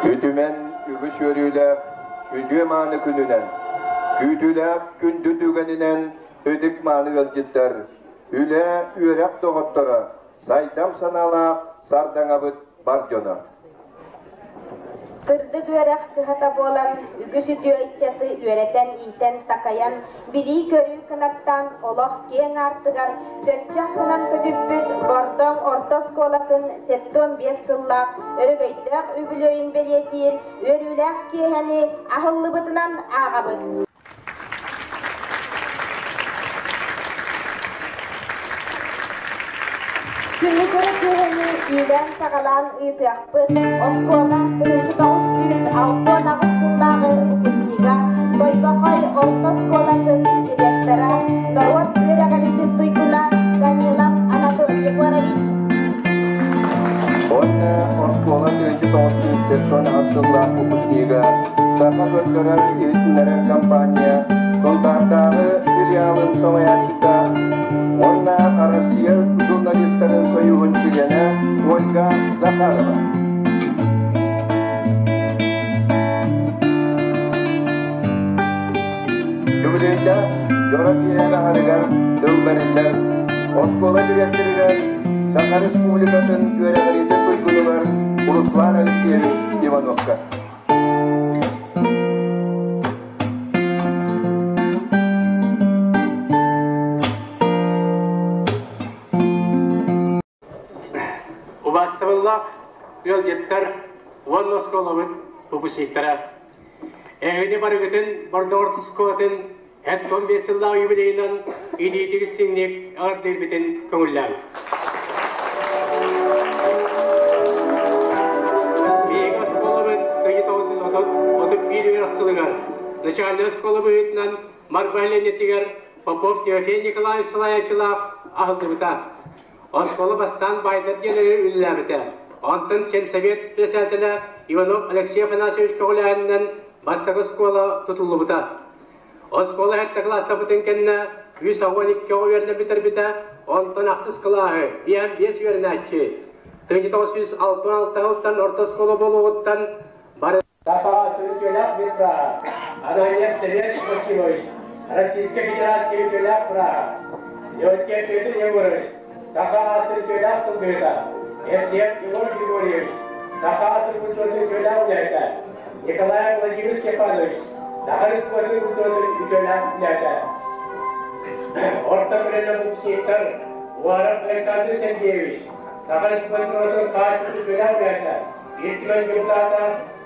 Ütümen ügüs yörüyle üdüye manı gününen, güdüle gündü dügeninen ödük manı gılcıttar. Üle üyerek doğuttora, saydam sanala sardan abıt barjona. Sırdı güverek kıhata bolan, ügüsü diyor içeti üyereten iten takayan, bili körü kınaktan olak kiyen artıgar, dökçen kınan kötüpüt, bordon orta skolakın septon 5 sıllar, örgöydek übülöyin beliyetiyin, üyerülek kiyeni ahıllı bıtınan ağabıt. Günlük öğretmeni ilan sağalan ıtıaqpıt, oskola 1906 nağısındağı upusniga, Toybaqay orta skolatın direktora, Narot Güreğalitin tuykuna, Danilam Anatoliyevich. Onne oskola 1906 nağısındağı upusniga, Saha Götörel eğitimlere kampanya, Sontardağı filialın savayaçıda, Onna Arasiya jurnalistlerin koyuğun çilene Olga Zakharova. Jubileyde Yorotiyeli harıgar dövberiler, Oskola direktörüler, Sakha Respublikası'nın üyelerinde tuygulular Ruslan Alekseyevich Ivanovka. Ubastırılak yol jetler on oskolovut upusniktara. Ehini barıgıtın bardortu skolatın et 15 yıllık yubileyinen idiyetigistinlik ağırdır bitin köngüller. Beyik oskolovut 1931 yıllıgar. Начальный oskolovutnan marbahilenetiger Popov Timofey Nikolaevич Salayachilov ahıldıbıta. Oskola bastan bayдар geleri ülülärite. Ondan Sельсовет presidentine Ivanov Alexey Afanasьевич Kogulyaninden bastagı skola tutulubıta. Oskola hette klasta bıtınkenne 112 öğrene bitirbite, ondan aksız kılahı, biyan 5 öğrene açı. 1966 yıldan orta skola boluğuttan barı. Safa Sürütölak Vitra, Anayyev Servet Vasilovich, Российская Федерация Витölak Praha, Leontьев Petr Yegorovich, Sakha Sürütölak Sılgırda, Evseyev Igor Grigorьевич, Sakha Sürütölak Ulyayta, Nikolay Vladimir Stepanovich, Sakha Sürütölak Ulyayta. Orta Mürele Mupsniktar, Uarab Alexander Sergeyevich, Sakha Sürütölak Ulyayta, İstimen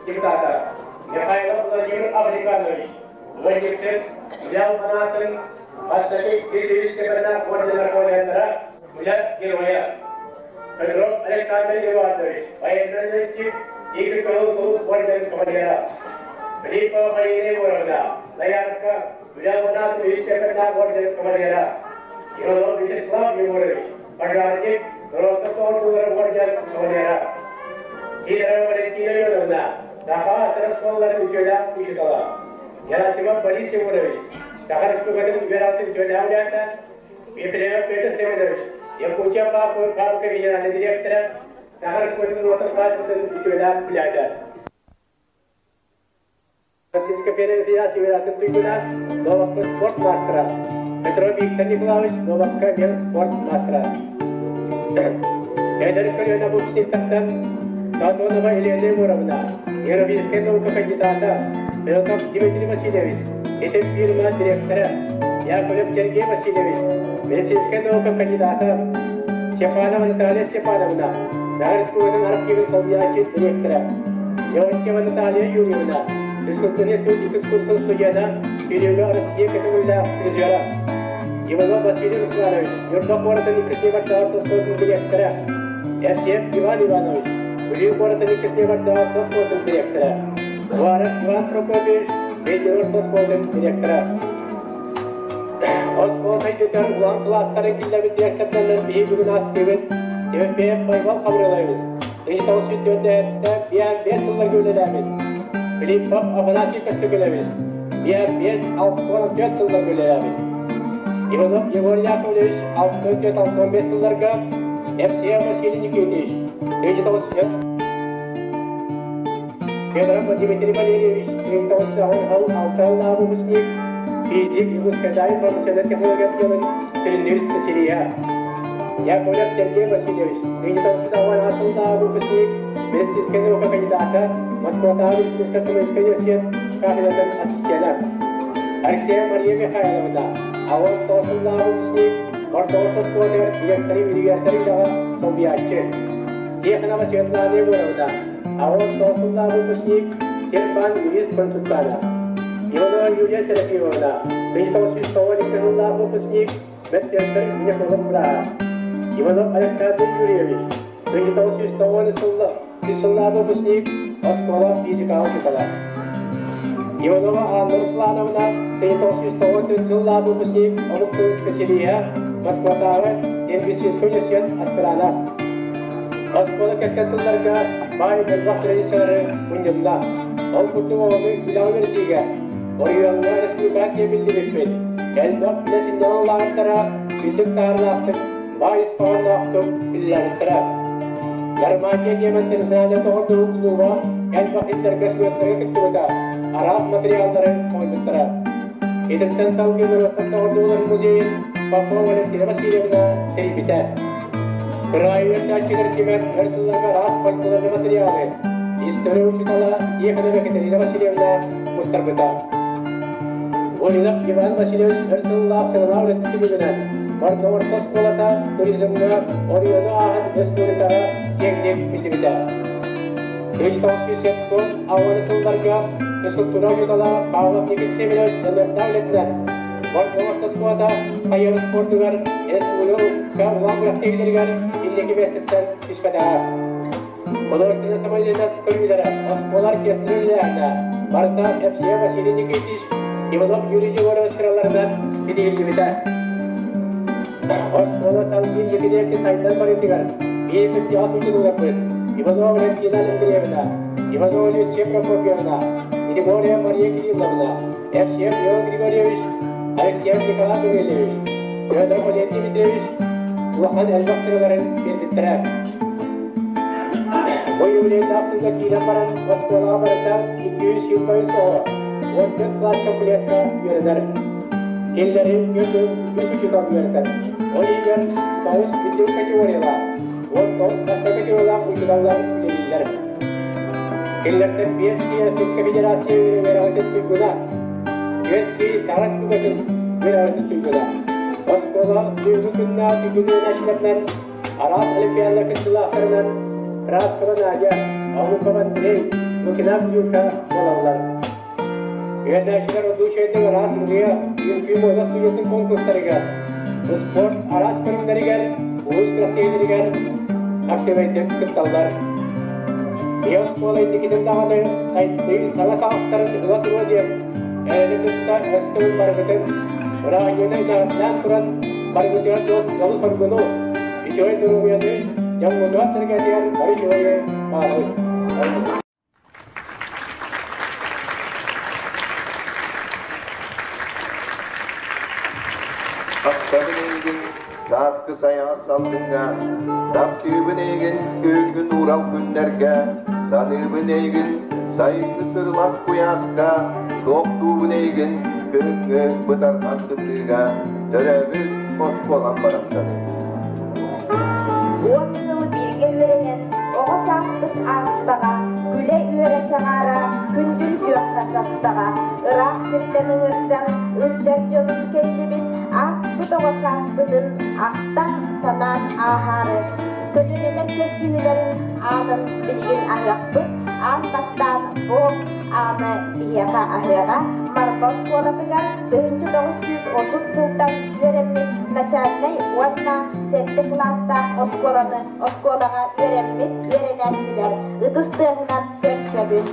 Депутата Михаил Владимир Абриканович, Владимир взял фанатом Восточной физической ордена Ковалентера, взял героя. Петров Александр Иванович, военный тип Игорь Колосов, орден Ковалера. Филиппова Марина Егоровна, Наярка, взял фанатом физической орден Ковалера. Иванов Вячеслав Егорович, пожарник, Ростов орден Ковалера. Сидорова Валентина Ивановна, Sakha Saraskolları Ütölak Üşütala. Gerasimov Boris Yegorovich, Sakha Respublikası'nın Üyeratı Ütölak Ulyayta, Efreyev Petr Semenovich, Yakutya Fabrika General Direktörü, Sakha Respublikası'nın Orta Klası'nın Ütölak Ulyayta. Российская Федерация Üyeratı Tuyguna, Novakka Sport Mastera, Petrov Viktor Nikolaevich, Novakka Mel Sport Mastera. Эдер Кольёна Буксниктардан, Сатонова Елена Егоровна, Европейская наука кандидата, Белков Дмитрий Васильевич, это фирма директора, Яковлев Сергей Васильевич, медицинская наука кандидата, Степанова Наталья Степановна, Загорского архива Солдячи директора, Леонтьева Наталья Юрьевна, физкультурный студента, Перевга Россия Категория призера, Иванов Василий Русланович, Юрков города Никоснева Тартовского директора, Евсеев Иван Иванович, Улив города Никоснева Тартовского директора, Варов Иван Прокопьевич, Медиор Тартовского директора. Оскол Сайдетер Улан Клаттары Киллеви директорларынан бейі бүгін аттыбын, Тевепеев Байбал қабырылайыз. 1904-те биян 5 жылдар көлелеміз. Филиппов Афанасий Косты көлеміз. Биян 5-64 жылдар көлелеміз. Иванов Егор Яковлевич 64-65 жылдарға, Евсеев Василий Никитич 1904 Федоров Дмитрий Валерьевич, 1906 выпускник, физик, выпускатель информационной технологии отдела Тюринвильска Сирия. Яковлев Сергей Васильевич, 1906 выпускник, медицинская наука кандидата, Москва медицинского университет, кафедра ассистента. Алексея Мария Михайловна, 1906 выпускник, Мордовского директора Вильгертовича Собьячи. Тихонова Светлана Егоровна, 1906 выпускник, Сербан юрист консультанта. Иванова Юлия Серафимовна, 1906 выпускник, медцентр гинеколог Прага. Иванов Александр Юрьевич, 1906 выпускник, школа физика учителя. Иванова Анна Руслановна, 1906 выпускник, Олуптунская Сирия, Москва Медицинский университет аспирант. Школа кәккәсілдерге бай мәлбақ традициялары күндімді. Ол күнді оғаны үлауы бердіге, Орыянға республикат емілдігіппен, әлбақ білесінде олағыттара, білдік тағырлақтық, бай испағынлақтық білділеріттіра. Гармания Немендер зәлі тоғырды ұқылуға, әлбақ елдерге сөйеттерге күттігіда, арас материалдары қойдықтыра. Едірттен салғы көріқтің тоғырды олар музейін, Попова Валентина Васильевна теребіті. Правильно чекартимент версаларга раз пальталарны материалы. История учитала Еханова Екатерина Васильевна Мустарбыта. Олинов Иван Васильевич версаллах сыналау ретті Мордоварта школата туризмға Орионы ағын республикаға кеңдек білдігіді. 1970 ауаны сылдарға физкультура учитала Павлов Никит Семенович Жанарда үлетінен. Мордоварта школата қайыр спортығар республика ұлан тегілергер иллеки местеттен түшпәдәға. Художественный самоделец көрмелері, Оскол оркестрілерді, Марта Эпсия Василий Никитич, Иванов Юрий Егоров сыраларынан кедегілді біті. Оскола салгин екедекі сайттан баретігер, бейбітті ас үшін ұлапын, Иванова Валентина Андреевна, Иванова Люция Прокопьевна, Григория Мария Кирилловна, Эпсия Леон Григорьевич, Алексей Николай Дуэлевич, Федор Валерий Дмитриевич, Улахан әлбақ сыраларын бердіттірі. Бой өлейді ақсында кейлен баран Осколаға бараттан 200 жыл бойы соғы, 14 класс комплектқа үйерінер. Келлері өтіп 3 учетал үйерінер. Ол егер 9 білдеу категорияла, 19 қаста категорияла ұйқыдалар үлелілер. Келлерден 5 Сельская Федерация үйерінер түлгіна, 4 Сағас күгетін үйерінер түлгіна. Оскола үйгі күнна түлгіні нәшілерінен, Арас Олимпиадалар күнділі ақырынан, Краскова Надя, Аукова Андрей, Лукинав Юша болалар. Үйернәшілер ұдушайдың Арас Үңгея, Юнфим ойға студенттің конкурстарыға, спорт Арас көрімдерігер, ұлыс күрақтегілерігер, активайдың күтталдар. Оскола ендекетін дағаны сайттың саңа сағақтарын ұла тұруа деп, әлі күтті өстің барғытын, бұрақ үйені жағынан тұран барғытыға жолы сорғыну, үшеуі тұрғыяды, Jammuda sergadian dari Joye Maru. Aksadınegin, saskı sayas saldınga, Raptübünegin, köygün ural günlerge, Sanıbınegin, sayıklı sırlas kuyaska, Soğuktubünegin, köygü bıtar kantıbliga, Dörevül Oskolan baraksanı. Oğuz aspıt astığa, güle üyere çağara, kündül gökta sastığa, Irak sürtten ığırsan, ılcak jolun kellibin, aspıt oğuz aspıdın, aktan sanan aharı. Kölünelek kötühülerin ağın bilgin ahıqpıt, arkastan boğ ağını biyaka ahıqa, Marcos Kolatıgar, 1930 sıltan veremmi, Начальный Уатна 7 класста Осколаға өреммит өренәтчілер ұтыстығынан көрсөбін.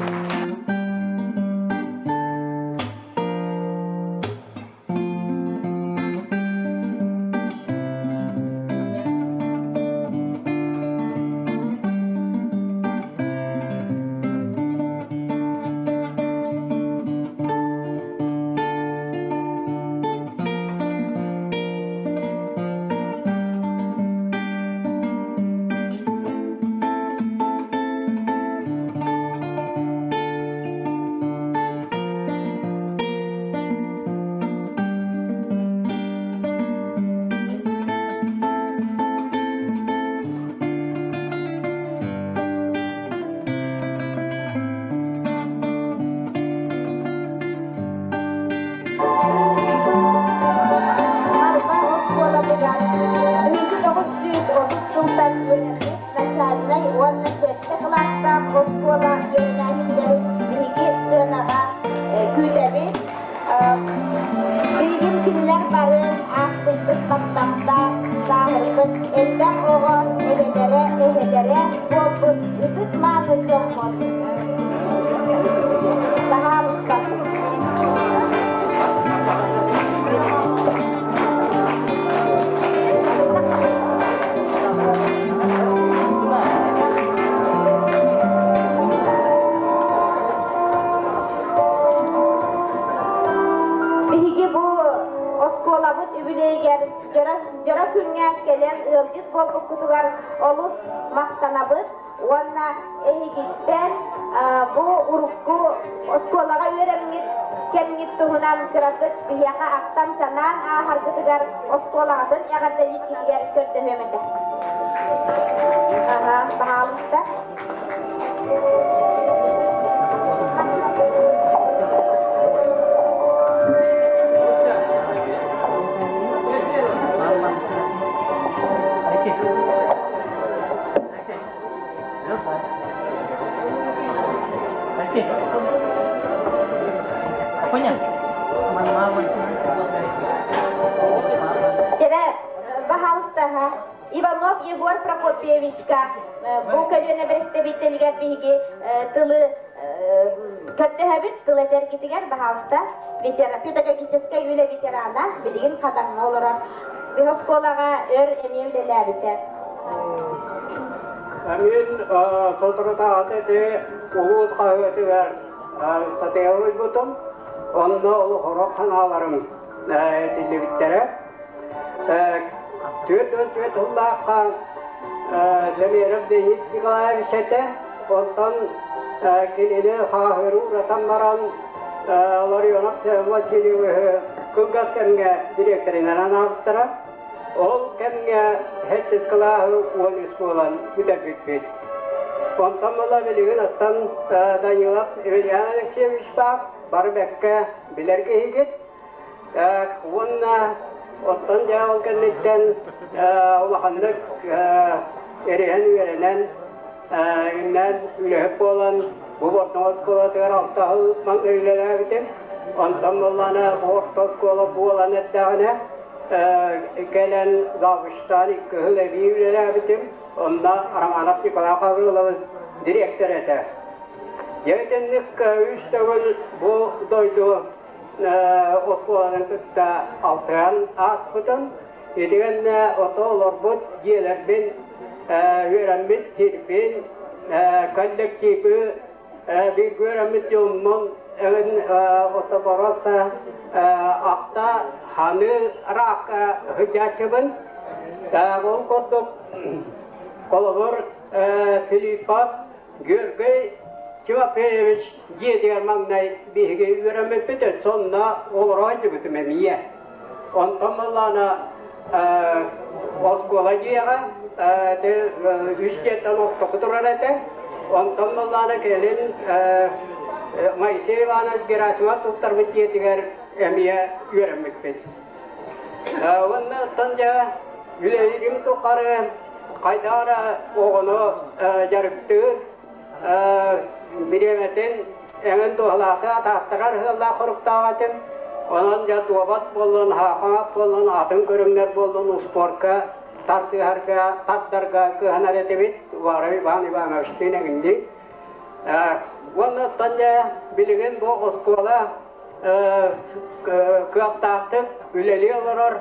gelen ıldit bol kutular olus mahtanabıt. Ona ehigitten bu urukku skolaga öğrenmit kemgit tuhunan kıratık biyaka aktan sanan hargıtıgar oskolağıdın yagadda yitkiler kördöhemede. Bahalısda. Apanya? Mama. Jadi bahalsta ha Ivanov Igor Prokopievichka bu kalyon представительгер биги тылы көттөһөбүт тылы теркитигер bahalsta ветеран педагогический үле ветерана билигин кадаң олорор бихосколага өр эмиулелебите. Amin толтырата атете улус кайытыгар статеорой бутум онно хорок ханаларым дилибиттере төт уллакка Semиров Денис Николаевич ете оттан келене хахыру ратамаран Ларионов Васильев Кылгас кемге директоринен анавыттыра ол кемге хеттескалағы уолис болан үтәбітпет. Онтан бола білігін оттан Данилов Емельян Алексеевич бары бәкке білерге егет. Онна оттан жауыл кәннеттен олақандық ерен үйерінен үннен үліғіп болан бұл ортаңыз қолатығар алтағыл маң өйлері әбітім. Онтан боланы ортаңыз қолы болан әттіғіне gelen Gavuş'tan köhüle büyüleri bitim. Onda Aramanap Nikola Kavrılımız direktör eder. Yetenlik üstevül bu doydu Osmanlı'nın kıtta altıyan aspıtın. Yediğinde otoğlar bu diyeler ben öğrenmiş sirpin kollektifi bir öğrenmiş yolunun otobarasta akta hanı rak hüccatçıbın da bol korduk kolabor Filipat Gürgey Çivapeyeviç diğer magnay bir öğrenmek bitir sonunda olur acı bitimemiye ondan malana oskolajiyaga de üstjetten oktokuturarete ondan malana gelin Mayısevana Gerasimat tutar bitiyetiger emiye öğrenmek bitir. Ondan tanja yüleyirim tukarı kaydara oğunu jarıktır biremetin engin tuğlaka tahtarar hılla kuruktavatım onun jatuabat bollun haqaq bollun atın körüngler bollun usporka tartıharga tattarga kıhanaretebit varı bani bana üstüne gindi ondan tanja bilgin bu oskola kıaptaqtık üleli olurur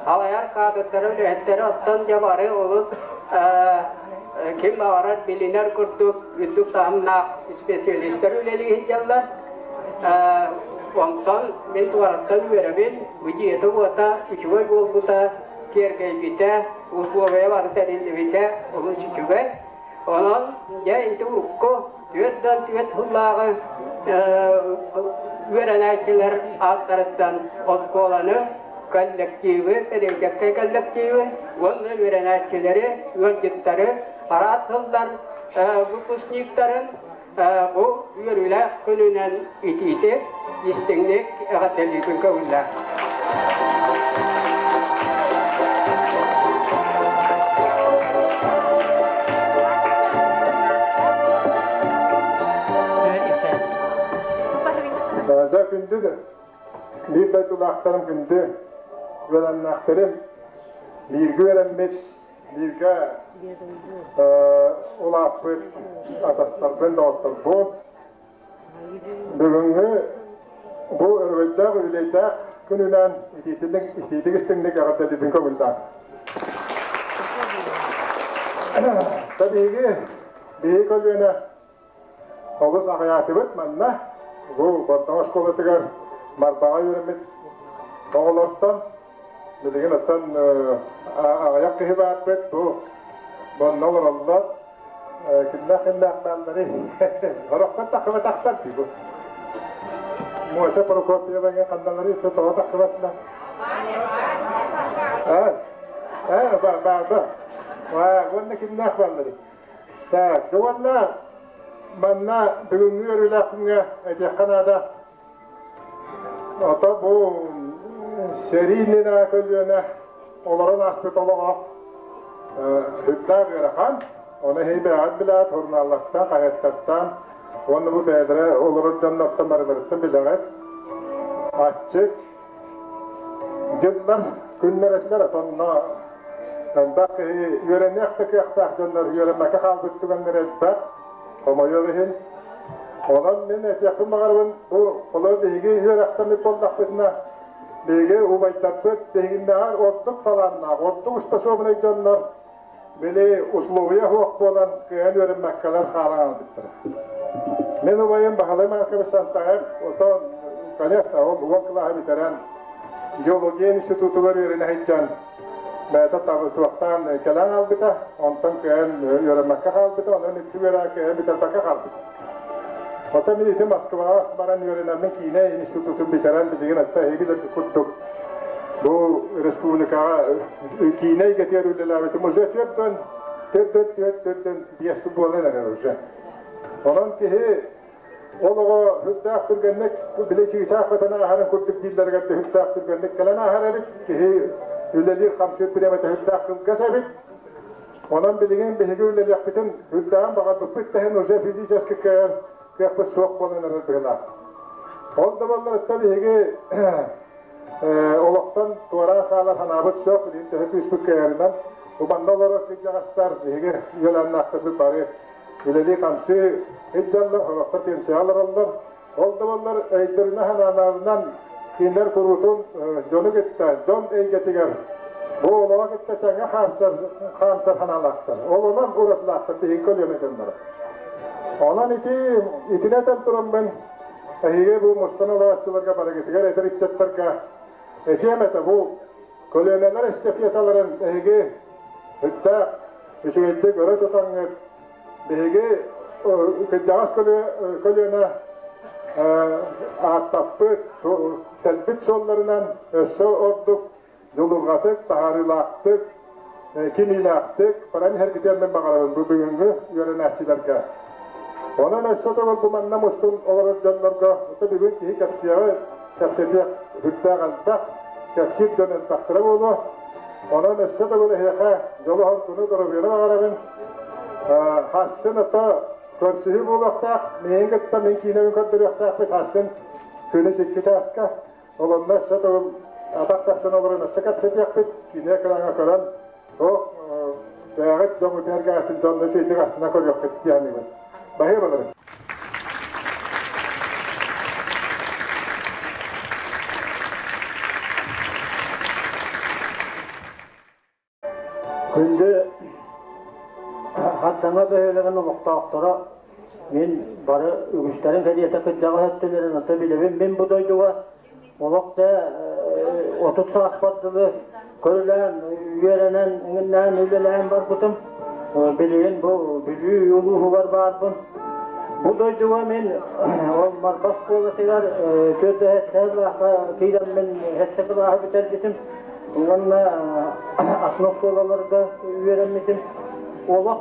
halayar kağıtları üretleri ottan jabarı olur kim bağırar biliner kurduk yüzdük tamnak spesiyalistler üleli hicallar ondan ben tuvarattan verebil vüciyeti buata üçüvay bol buta kergey bite usbovaya varı terindi bite onun şüküge onun ya inti urukku tüyetden tüyet hullağı öğrenekçiler altlarından oskolanı kollektivi, pedagogik kollektivi, onun öğrenekçileri, örgütleri, aratıllar, выпускниктарын bu yürüyle gününden itiydi, istinlik, eğatelliğin kavullar. Da gündü de, bir de tulaklarım gündü, öğrenmeklerim, bir öğrenmek, bir olapıt, ataslardan da otur bu. Bugünkü bu örgütte, ülkede gününden istediği istinlik eğitelliğin kavullar. Tabii ki, bir kolüne, oluz ağayatı bitmenle, bu Bartamaş Kolatıgar Marbağa yürümit oğulortan بدين أتن يقيه بعد بيت بو بالنظر الله كنا بالنري رحت تقوى تختلف بو مو أشوف ركوبي بيجي قندلري تتوه تقوى لا با وقلنا كنا بالنري تا قلنا منا بنير لكنا أتيقنا ده أطبو سريننا كلنا ولرنا أسبتالله هدا غيرخان ona heybe adbilat hurnallıkta kayettattan onu bu bedre olurdan nokta marmarıttın bileğet açık yıllar günler etler atanna bak yörenektik yaktaktanlar yörenmeke kalbıttıganlar etbak ama yörehin olan men etiyakın mağarabın bu kolu dehigi yörekten bir bollak bitna dehigi ubaytatbıt dehiginne ağır ortuk talanna ortuk ustası obunay canlar Beli uslubiye huak bolan köyün öğrenmekkeler halan aldıktır. Men obayım bahalayım arkadaşlar tağır, oton kalesta o kılağı biteren Geologiya Institutu var yerine heycan. Meta tuaktan kelan aldıkta, ondan köyün öğrenmekke aldıkta, onun ittibara köyün biterpeke aldıkta. Otan militi Moskva baran öğrenmek yine institutun biteren bilgin hatta hebiler kuttuk. Bu Respublika Kina'yı getiriyorlar. Müze tüyötten diyesi boğulanlar önce. Onun ki oğlu hüddak türgenlik bileçi şahbatana aharın kurtuk diller geldi hüddak türgenlik kalana ahararik ki üllelir kamsiyet bilemete hüddak kılgasabit. Onun bilgin bihigi üllelir bütün hüddakın bağa bıpıttahın müze fiziği eski kıyakbı soğuk boğulanlar önce. Oldu bunlar tabi higi Olaktan tuara kalar hanabıt yok, intihati üspük kayarından. Bu banda olarak hiccagastar, hege yölen aktarlı bari. Üleli kamsi hiccalar, olaktar tensiyalar alırlar. Oldu bunlar eğitirine hananlarından kinler kurutun jonu gitti, jon eygetiger. Bu olava gitti, tenge hamsar hanalaktar. Olunan uğraşlaktır, dihin kol yönetenler. Olan itineten turum ben, hege bu mustana olavacılarga para getiger, eter içetlerga. Etiyemete bu koloniyalar istefiyataların ehege hütta işüvette göre tutanır behege kıcağız koloniya attapıt telbit sollarından sol orduk yolurgatık, taharılaktık kimilaktık paran her gidermen bakarabın bu bugünkü yörenahçilerge onun esotoğul bu manna mustum olarak canlarga bugün ki kapsiyağı kapsiyetiyak hütta kalbak kapsiyet dönen taktırı oldu. Onun esnada böyle heyaka yolu hortunu durubiyonu bağırabın. Hassın ata körsühü bulaktak, neyin gıtta men kinemin kördürüyaktak bit hassın köyüne şekki çaska. Olanda esnada ol atak kapsın olurun esnada kapsiyetiyak bit kineye kırana kören o dayağıt jomu tergaatın jonda çeydik aslına kör yok gitti yani ben. Bahir olarım. Күнді хаттаңа бөйлеген ұлықтақтыра мен бары үгіштерін кәдеті күддағы өттілерін аты білебен мен бұдайдыға олықта 30 сағыз бардылы көрілен, үйеренен, үңіннен, өлелен бар бұтым білейін бұл білүй ұлығы бар бұн бұдайдыға мен ол марбас қолы тегер көді әттәр кейден мен әтті қылағы бітер бітім Onunla atmak olalarda üyerenmedim. Olak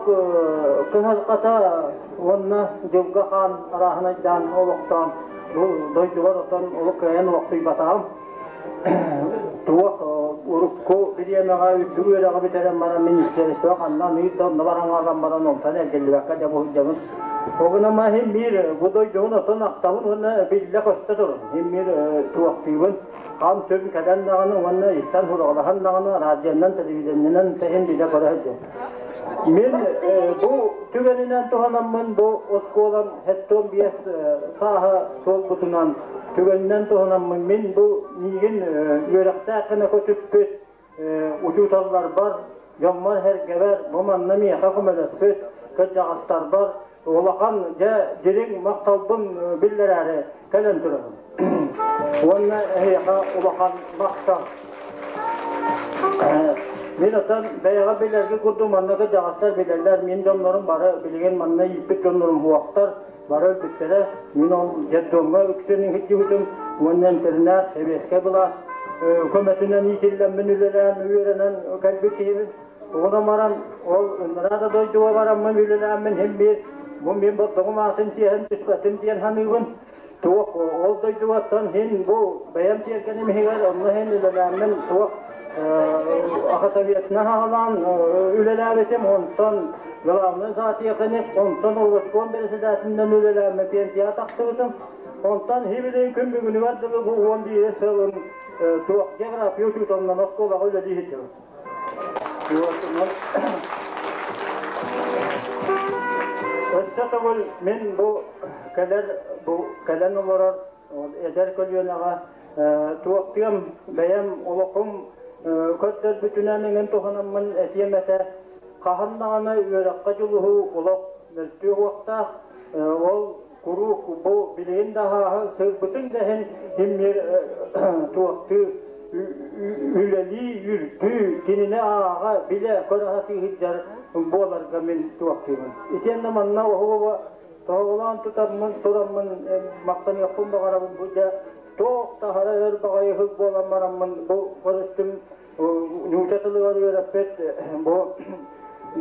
kıhalkata onunla cevga kan arahına giden olaktan bu doydular otan olak kayan vakti batağım. Tuğak urukku bileyemeğe üddü üyereğe biteren bana ministerisi var. Anlam iyi de onların ağam bana noltan ergelli vakka cevap hüccamın. O gün ama hem bir bu doyduğun otan aktavın onu bille kosta durun. Hem bir tuğak tüyün. Kam tüm kadan dağını vanna istan hurağlahan dağını radyandan televizyonundan tehin dide koraydı. Men bu tügeninden tohanamın bu oskolan hetton biyes saha sol butunan tügeninden tohanamın men bu nigin yörekte akına kötüppüt uçutallar var yammar her geber bomanna mi hakumelet kötüğastar var olakan jiring maktalbın billerari kelen turun. Wannan heyha ulakan maktal Мен отан бәяға белерге күрді маннағы жағастар белерлер, мен жонларым бары білген манна еппет жонларым хуақтар бары өлбеттері. Мен ол жаддонға үксенің хетті күтім, оннан тірінар, себеске бұлас, көмәтінен ителленмін үлелән, үйеренен кәлбі кеймін. Оғына маран ол ынырада дойдуға барамын үлеләнмін, мен бұттығым атын тиен, түспәтім тиен ханығын. Туық ол дойдуғаттан хен бұл бәйім тиеркенім хегер, онны хен үлеләнмін туық Ахатавиятна халан үлеләбетем онтан главный заты якынек онтан олышкон берседәсендән үлеләме пенсия тактыбытым онтан хибиден күн бүгүнү бардыгы бу 11 сылын туак география учутоннан осколага үледи хитте. Өстәтәгөл мен бу кәлән оларар эдер көлөнага туактым бәям олокум Көттер бүтінәніңін тұхынымын әтемәті қағындағаны өрәққа жылығы олақ мүлті уақта ол құру бұл білген дағы сөз бүтін дәхін еммер туақты үләли үрті кеніне аға біле көрағаты хиджар боларға мен туақтымын. Итенді манна оғылы тоғылан тұрамын мақтан яқпын бағарабын бұйда Тоқта хара өр бағайы хыз болан марамын бұл көрістім нұғчатылығар өрәппет бұл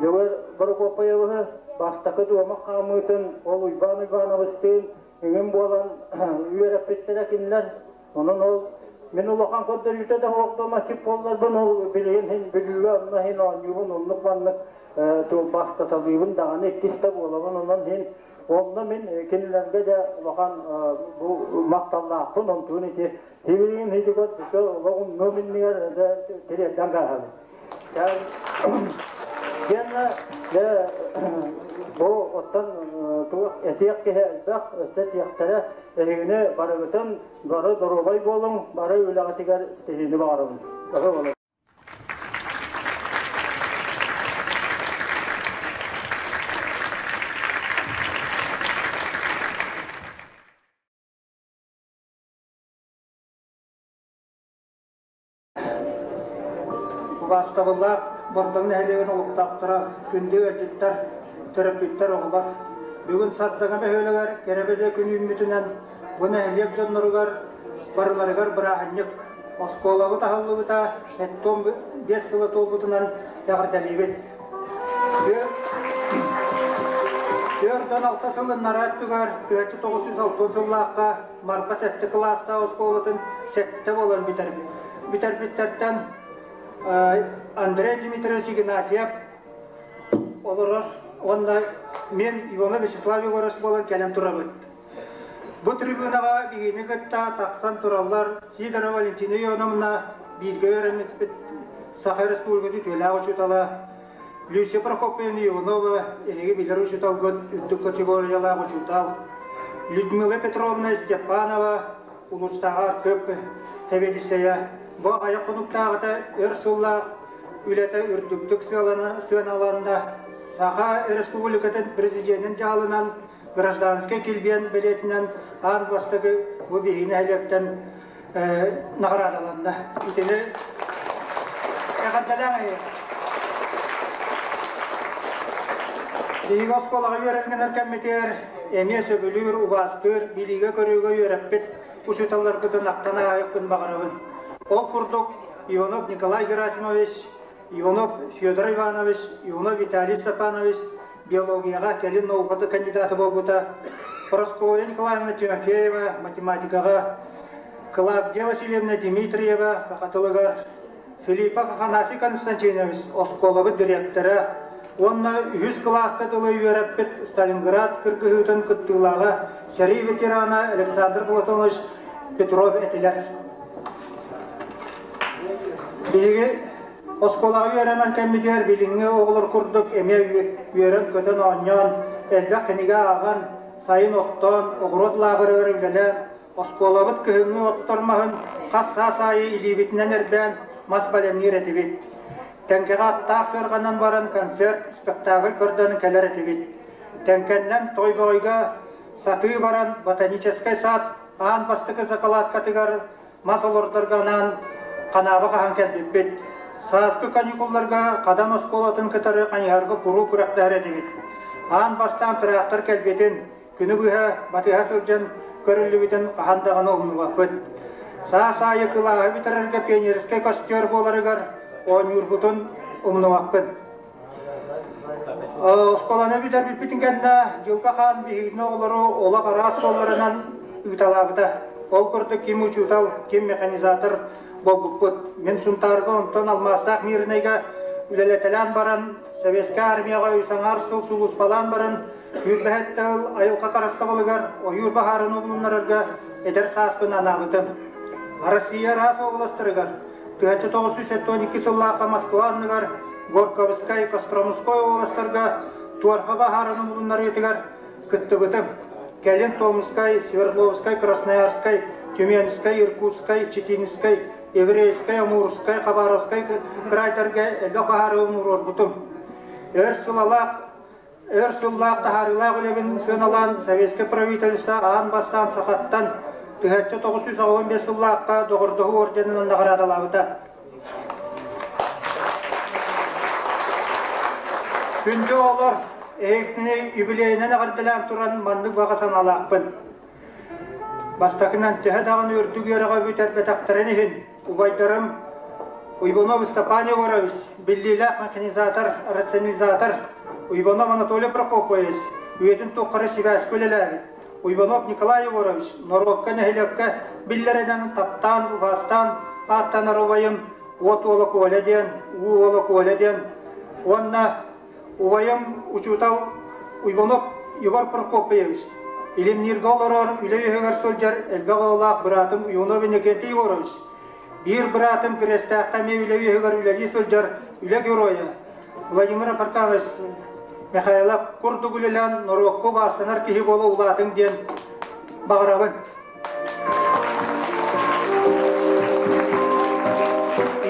дөөр бір қопайығы бастақы дуамақ қамытын ол ұйбан ұйбанығыстың үңін болан өрәппеттер әкімлер оның ол мен ұлақан көрдір үтеді оқтома сип болар бұн ол білген білуі анна хен анюғын онлық банлық бастаталығын дағаны ектесті болағын онан хен Onda men kendilerine de bakan bu maktallıqtın ontun eti hevilin hedi kot şu oğun müminler de tereden gahalı. Yani de bu ottan tuğ etiyek ki bak set yaktara ehine barıgıtın barı dorobay bolun barı ülağatigar istehini bağırın. Bakın Baştabıllar, bardağın əhliyən olub taqtıra, gündə öcütlər, terapitlər oğular. Bugün satsağımı öyləgər, kerebede gün ümmütünən, bunu əhliyek canlarıgar, barılarıgar bırağınlık. Oskolağı tahallığı da, ettom 5 sılı tolbutunan yağır dəlibet. 4-6 sılın narattıgar, 906 sıllıqqa, marpa 7 klasta oskolatın 7 olan biter-bitterden Andrei Dmitrovich Ignatiev олар онда мен Иванов Вячеслав Егорович болан кәлем тұра бөтті. Бұл трибунаға бігені күтті тақсан тұралар Сидора Валентина Ионовна бейдге өрініп біт Саха Республикады төлі ұшытала Люсия Прокопьевна Иванова әйгі білер ұшытал үттік категориялар ұшытал Людмила Петровна Степанова ұлыстағар көп тәбедісея Бұл аяқ құнықтағыда өр сыллақ үләті үрдіктік сыналарында Саха Республикатын президентін жалынан гражданский келбен білетінен ан бастығы өбейін әлектен нағырадаланды. Итені әғаддалан әйе. Бейгі осколаға өрелген әркәмметер, әме сөбілір, ұбастыр, билігі көрігі өрәппет, ұшыталар күтін ақтана айықпын бағарабын. Ол курдук Ионов Николай Герасимович, Ионов Федор Иванович, Ионов Виталий Степанович, биологияға келін наукаты кандидаты болғыта, Просковья Николаевна Тимофеева, математикаға, Клавдия Васильевна Дмитриева, сақатылығар, Филиппов Афанасий Константинович, осколығы директоры, онна 100 класста дылы үйерәппет Сталинград кіргіғытын күттілаға, Сәрей ветераны Александр Платонович Петров әтілер. Биги осколаğı öğrenen kemmiler bilinge oğulur kurduk emeği öğren kötün onyan elbaq kiniga ağan sayın ottan oğrot lağırı öğrengilen oskolağı kıhını ottarmağın qassa sayı ilibitinden erben masbalemnir etibit. Tenkega attaq sörganan baran konsert spektakl kördanı keler etibit. Tenkenden toy boyga satı baran botanический сад ан bastıkı zakalat kategar masolordarganan Kanaba kahan kelbibit, Сааскы каникулларга кадан осколатын кытары каньяргы куру күрәктәре дигит. Ан бастан трактор келбетен күнү буя батыга сылжан көрүлүбүтен кахандаган омнуга көт. Саа якыла битерерге пионерский костер боларыгар онюрбутун омнуга Осколаны битер битингенна жылка хан бигине олору ола карас боларынан үталабыта. Ол көрдө ким учутал, ким механизатор болбуппут. Мен сунтарга онтон алмастак мирнеге үлелетелен баран, Советский армияга үсаңар сулус балан баран, юрбәһәттәл айылка караста болыгар, ойур бахарын облуннарга эдер саспын анабытым. Россия рас областырыгар, 1912 сыллака Москванныгар, Горьковская, Костромская областырга, Туарха бахарын облуннар етігар күттібітім. Кәлен Томская, Свердловская, Красноярская, Тюменская, Иркутская, Четинская, Еврейская, Амурская, Хабаровская крайдерге әлбі бахары өмір бұтым. Өрсыллақ тахарылақ үлебін сыналан Советский правительство ан бастан сақаттан 1915 сыллаққа доғырдығы орденінің нағырадалабыда. Күнде олар Эйхтіне юбилейінен ағырдылан тұран мандық бағасан алақпын. Бастакынан төхі дағын өртіг ераға бүтер бетақтырын ехін. Убайдарым Уйбонов Степане Ворович, Биллилак механизатор, рационализатор, Уйбонов Анатолий Прокопович, Уетін тоқыры Сибәс көлеләбі. Уйбонов Николай Ворович, Норовка нәхілекке биллереден таптан, бастан, аттан арывайым, от олық оледен, у олық оледен. Онна Увайым учутал Уйбонов Егор Прокопович. Илим нирголорор үлейгер солжар элбеголак братым Уйбонов Никентий Егорович. Бир братым крестаққа ме үлейгер үлели солжар үле героя. Владимир Парканович Михайлов Курдугулелан Норокко бастанар кихи болу улатын ден бағырабын.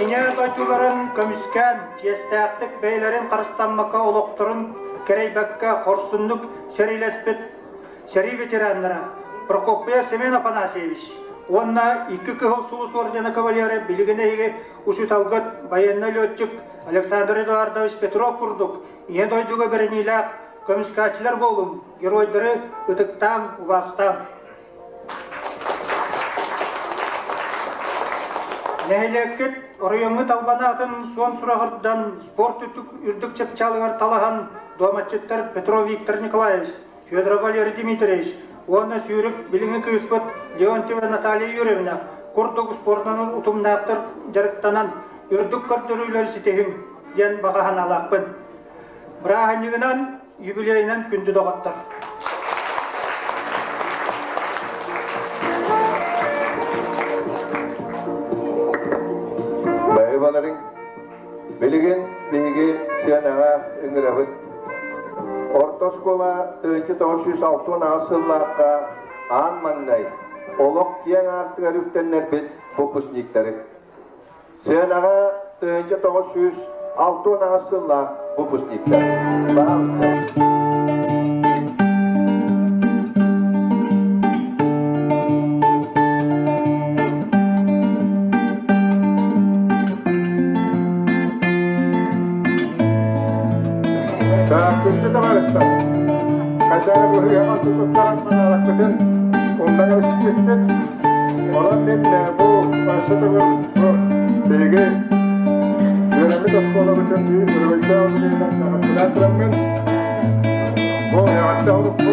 Ине тойчуларын көміскен, тестәқтік бейлерін қарыстанмаққа олықтырын керейбәкке қорсынлық сәрилеспет сәрей ветеранлара Прокопьев Семен Афанасьевич. Онна 2 кығыл сулус ордена кавалері білігінеге ұшыталғыт военный летчик Александр Эдуардович Петров құрдық. Ен дойдуға бірінейлі көміскачылар болым, геройдары ұтықтан, ұбастан. Нәхілеккет Орыйыңы талбанатын сон сұрағырдан спорт үрдік чепчалығар талаған доматчеттер Петров Виктор Николаевич, Федоров Валерий Дмитриевич, оны сүйрік біліңі күйіспет Леонтьева Наталья Юрьевна, құрдық спортының ұтымнақтыр жарықтанан үрдік көрдірілер сетегім ден бағахан алақпын. Бірағанығынан юбилейінен күнді доғаттыр. Bilgin bilgi senağa ıngırabın. Orta skola 1906 yıllarda anmanday olok kiyen artığa rüptenler bit popusnikleri. Senağa 1906 yıllarda popusnikler. Küçük de var işte. Kaçarı bu hıya altı tutturan bana rakıtın. Ondan ısıtlıktık. Olan dinle bu başladı bu bilgi. Göremi de skola bütün üründe olduğundan kullantıramın. Bu hayatta olup bu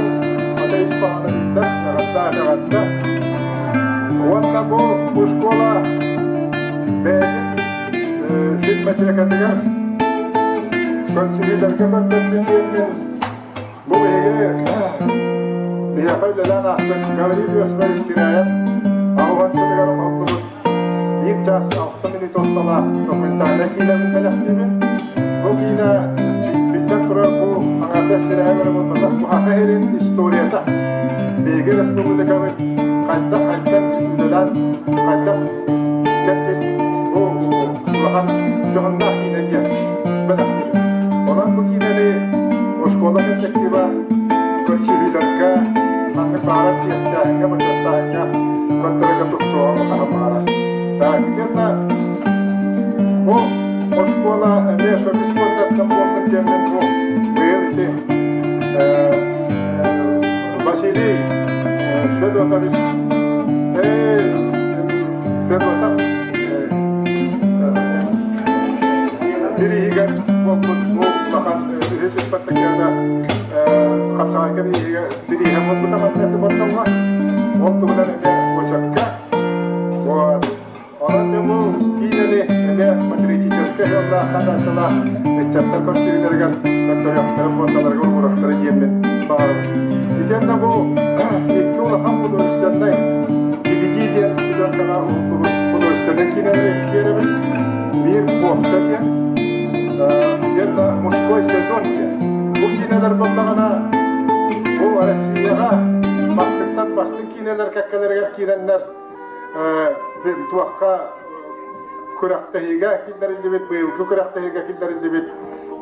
ateş bağlarında hayatta. Ondan bu skola benim hizmetine kadar Konsiderlerke kontentinliğinin bu bilgi biyafayla lan aslında gavri bir ösmer istirayet Ağubaşçılıkların okulu bir ças 6 minut ostala dokumentayla kilemin melekliğinin bu kile bitten duran bu anarda istirayet olmasa bu hakerin istoriyata bilgi respublikamın kayda üzülen kayda tepkis bu kulağın çoğunda yine diye Orang begini ni, sekolah efektiva, kursivilarga, mana para tiada, macam kontrol ketuk soal mana para. Dan kita,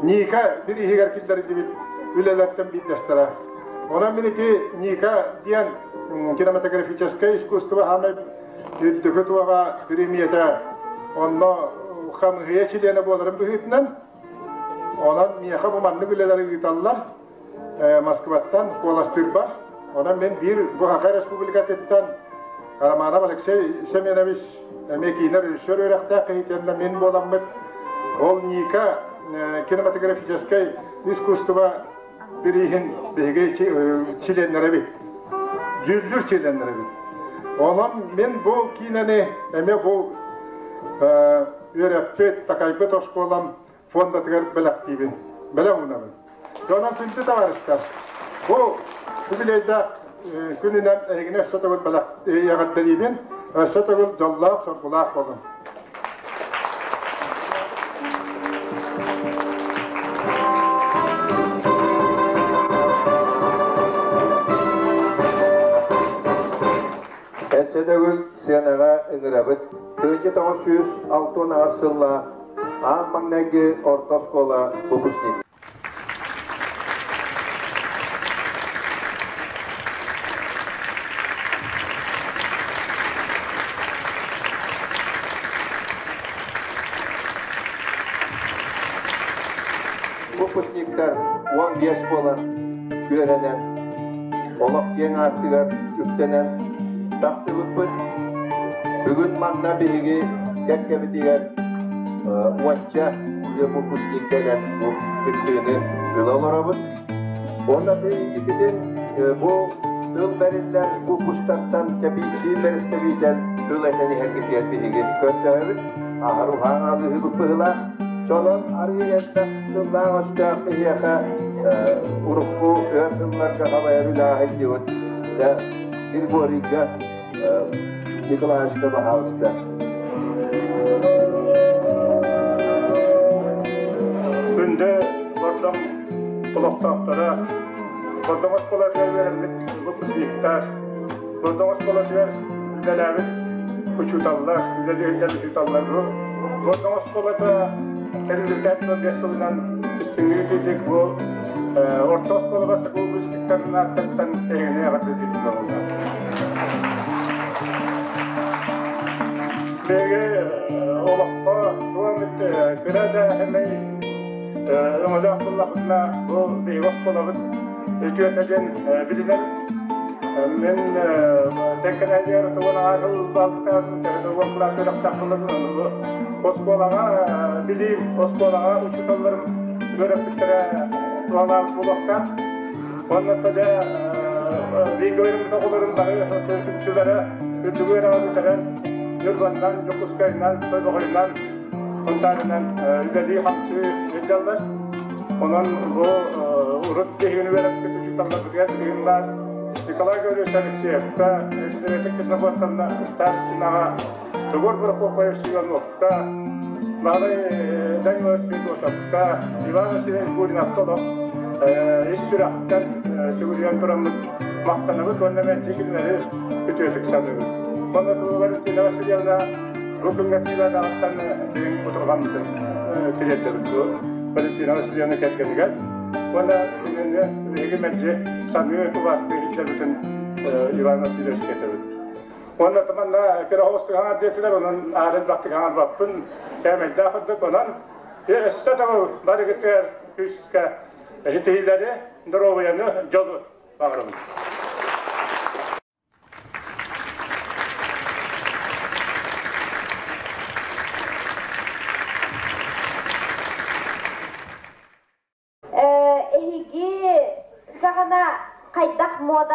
Ника бирихигер килдер дибит үлелеттен биддестера. Она минети Ника диан кинематографическое искусство хамай дөхөтуага премията. Онно хамгыя чилена боларым бүхүтнен. Онан мияха бу манны үлелери гиталлар. Москваттан Коластыр бар. Онан мен бир бу Хакай Республикатеттен Караманов Алексей Семенович мекинер режиссер өрөктө кайтенде мен боламмыт. Ол Ника кинематографическое искусство перейген беге чиленлері бит. Жүлдір чиленлері бит. Онан мен бұл кинені әме бұл өрәппет, такайпет ошқолам фонда тігер біләк дейбін. Біләк ұнамын. Онан күнді таварыстар. Бұл білейді күнінен әйгіне сотығыл біләк яғадды дейбін. Сотығыл жоллақ, сорғылақ болын. Эседегül сенаға ыңырабыт 1906 асылла Алмаңнәгі орта школа выпускник. Выпускниктар 15 болар көренен, олақ ең артығар үктенен Тақсылық бұд, бүгін манна бейге кәткәбітігер уатча үлі мұпустиккәгән бүктігіні үлалара бұд. Онда бейгітіден бұл ыл бәрілер бұл пұстақтан кәбейші бәрістәбейтен ыл әтәні әркетер бейге көттәбіт. Ағару хаңалығы бұпығыла. Чонын арғығетті ыллаң өшті мейеға ұрыққу өртілларға қалайыр үлағай деуіт. Григорийга Николаевичка Бахалста. Күнде бардам құлақтақтары, бардам ашқаларға верілік выпускниктар, бардам ашқаларға үлеләвік күчуталлар, үлеләвік күчуталлар. Бардам ашқаларға кәрілден 5 жылынан үстіңгі өтедік бұл орта школаға выпускниктарын артықтан тегіне ғатты олар. Беге олаққа туамет күрәді әмей өңілі ақыллақына бұл бейгос болағыт өтуетәден білінер. Мен тәккен әдер туған ағыл балдықтарын тәккен класс өріқтақылығын Осколаға білейм, Осколаға ұчыталарым көріптіктері туалар болақта. Онын тәде бейгөрім тоғылырым бары өтіншілері өтігөр ағытырын Юрбандан, Жокускайынан, Тойбағырынан, Онтарынан үләлі қамсы өтелдер. Онын бұл ұрыт дегені өріп көтүчіталар бізген деген бар. Николай Гаврилович Алексеевка, Елизаветик Кисногорковна, Старостинаға, Тугор Прокопьев Сигановка, Малый Данилович Федотовка, Иван Васильевич Гурин Автолов, Иссурақтан Сигуриян Турамын мақтаныбыз, онымен тегілері өтетік саныбыз. Онда Валентина Васильевна Рукынға тийлады ақтан деген отырған тілеттерді. Валентина Васильевна кәткенігер. Онда егеменде санығы ұбасты иттербітін Иван Васильевич кетірді. Онда таманда перағостық аңар детілер, оның ағырын бақтық аңар баппын кәмелді ақырдық. Онан өсті тағыл бары кеттер күшіске жетейілері ndorovoyаны жолы бағырымыз.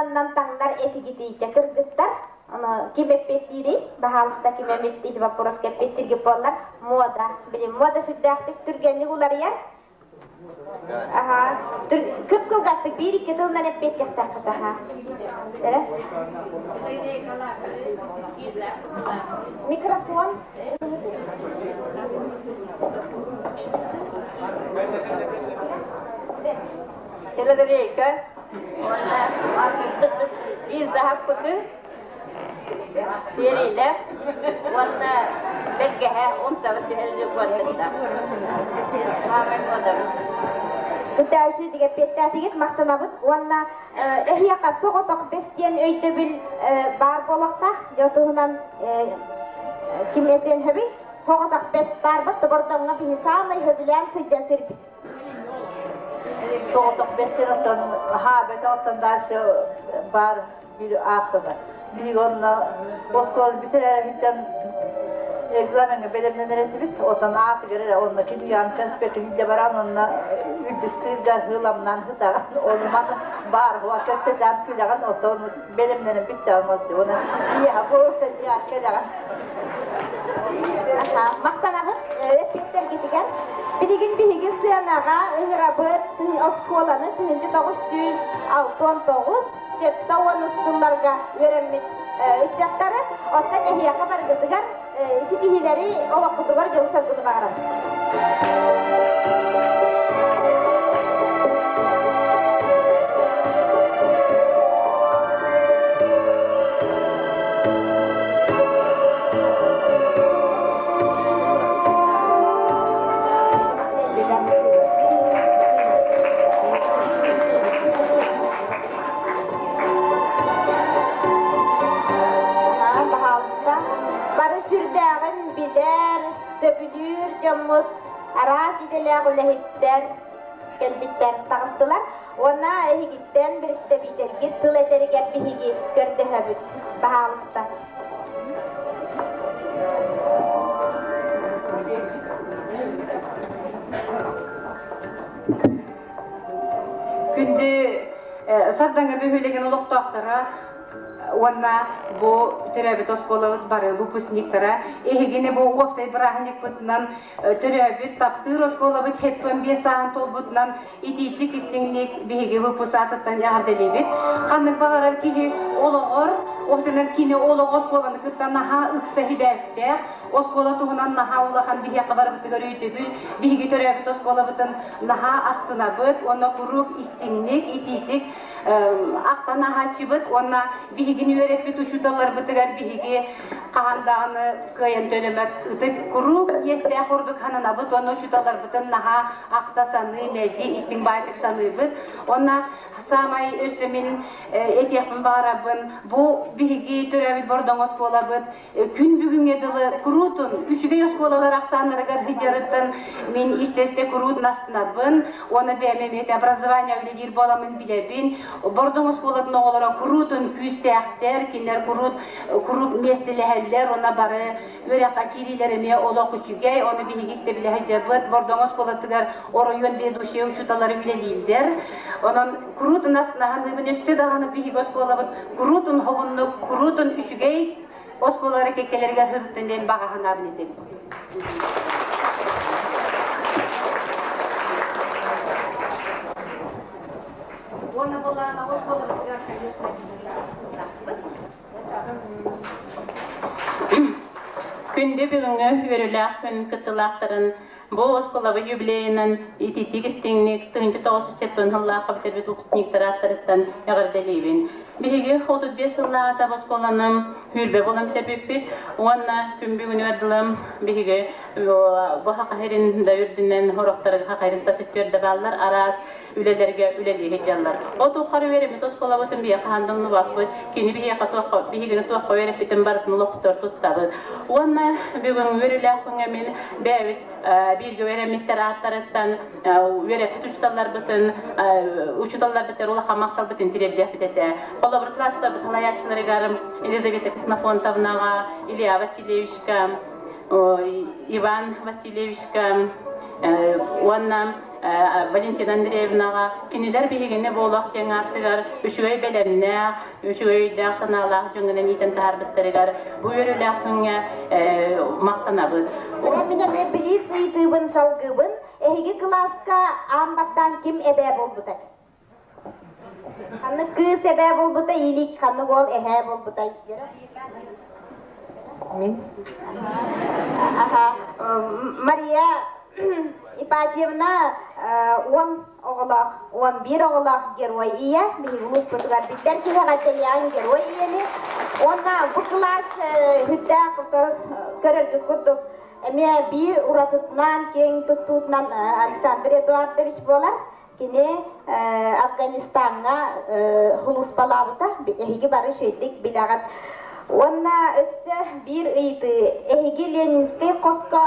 Оданнан таңдар этигитейче кыргыттар. Аны кимеппеттири, бахалыста кимеметтири вопрос кеппеттирге боллар. Мода, билим, мода сүддактык түргенли улар яр. Ага, көп кылгастык бир-2 тылдан эппеттиктак таха. Эре? Микрофон. Теледерейка. İzdihap kutu. Seriyle. Valla bekkehe 10 saat tehlikeli kuatında. Hemen odam. Kıtavşı diye pettatiyet maktanabıt. Valla ehiyaka soğutak bestiyen öytebil bar bolakta. Yotuğunan kim eten hebi. Soğutak best barbıt. Tıbırdanına bir hisamay höbilen sıcca sirpit. Soğutak bestiratan habet ortandaşı bar bir aktada. Bir onunla oskol bitirer biten egzameni belemden eretibit otan akı gerer onunla ki dünyanın konspekti de baran onunla üddük sırgar hılamdan hıtagan olman bar hava köpseden külagan otan belemden bitti olmazdı ona iyi ha bu ortaya kelagan maktanağın repikler gitigen Biligin bihigin siyanaga ıhırabıt oskolanı 1969 sette onussullarga öğrenmek içecekleri otan ehiyaka bargıdıgar sipihileri olakudugar jolsar kudugaram. Söpülür, camut, aras idiler, ulahitler, kelbitler tağıstılar. Ona ehigitten bir istebitelgi, tıl eteriger bihigi gördü höbüt, bahalısta. Күнді сардаңа бөхөлеген олықтақтара, Ona bu törəbit oskolalıt barı bu pusniktara ehigine bu oqsay bırahnik butnan törəbit taptır oskolalıt hetton bir sağın tol butnan ititik istinglik bihigi bu pusatıttan yağardelebit kanlık bağırar ki oloğor osener kine oloğ oskolanı kıttan naha ıksa hidəstə oskola tuğunan naha ulahan bihi qabar bıtıgar üytübül bihigi törəbit oskolalıtın naha astına bıt ona kuruk istinglik ititik aqtan naha çibıt ona bihigi Üretip tuşutalar bıtıgar bihigi qahandağını kıyan dönemek ıtık kuruk yeste kurduk hanana bıt onu şutalar bıtın naha aqta sanı meci istinbaytık sanı bıt ona samay ösümün etiyakın bağırabın bu bihigi törəbit bordan oskola bıt kün bugün edili kurutun üçüge oskolalar aqsanlarıgar hicarıttan min isteste kurutun astına bın ona beğenmemeti образование öyle bolamın bilebin bordan oskolatın oğulara kurutun küsteyakter kinler kurut meseleheller ona barı öyle kirilerime ola küçüge onu bihigi istebile hicabıt bordan oskolatıgar oroyon beduşe uçutaları öyle değildir onun kurutun astına hanımın üstü dağını bihigi oskolavıt kurutun hovunlu kurutun üçüge oskoları kekelerge hırtından bağa hanabın edelim. Ona bolana oskoları Күнде бүгінгі өріләқпен күттілақтырын бұл осколабы юбилейінің ититік істеңнік 1970 жыллаққа бітербет ұқсынектер аттырыттан яғырделейбін. Бігі 35 жыллаға таб осколаным хүрбе болам бітербеппет, оңна күн бүгін өрділім бігі бұл хақайрын да үрдінен орақтары хақайрын тасып көрді балылар арас үлелерге үлелі хеджалар. О туққары веремет осколабытын бігі қағандымны бақпыт, кені бігіні туаққа вереп бітін барытын лоқтыр тұттабыд. Оңна бүгін өріләқпен әмен бәвіт bilgi veremekler atlarından verip uçtallar bütün uçtallar bütün ola hamaktal bütün tirebilir bitete. Ola bir klasta bütün hayatçıları garım Elizaveta Kısnafontovnaga, Ilya Vasilyevishka, Ivan Vasilyevishka, onunla Valentina Andreevnaga kiniler bihigine bolaq ken artıgar üçügey belemne üçügey de sanalaq jüngünen iten tarbıttırıgar bu yörülaqınga maqtanabız. Mine bilis ýytybyn salgybyn ehigi klaska ambastan kim ebe bolbutay. Hanı kız ebe bolbutay ilik hanı gol ehe bolbutay. Min. Aha. Maria Ipatьевна 10 oğlaq, 11 oğlaq geroy iya, bihulus Portugal bitler ki gatelian geroy iyeni. Ona bu klas hütte körerdi kutup. Eme bir uratıtnan, keng tututnan Alexander Eduardovich bolar. Kini Afganistan'a hulus palavta, ehigi barı şöydik bilagat. Ona össe bir iydi, ehigi Leninski koska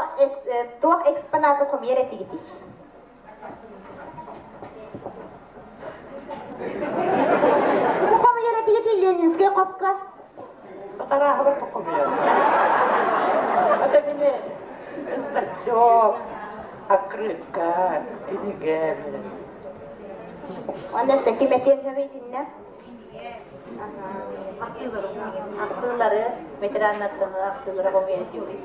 tuğ eksponatı komiyere tigiti. Bu komiyere tigiti Leninski koska? Bakara haber tokuyor. Ata bini çok akrika bini gel. Onda sekimetiyen söyleyinler. Akılları, veteranlarını akılları komiyere tigiti.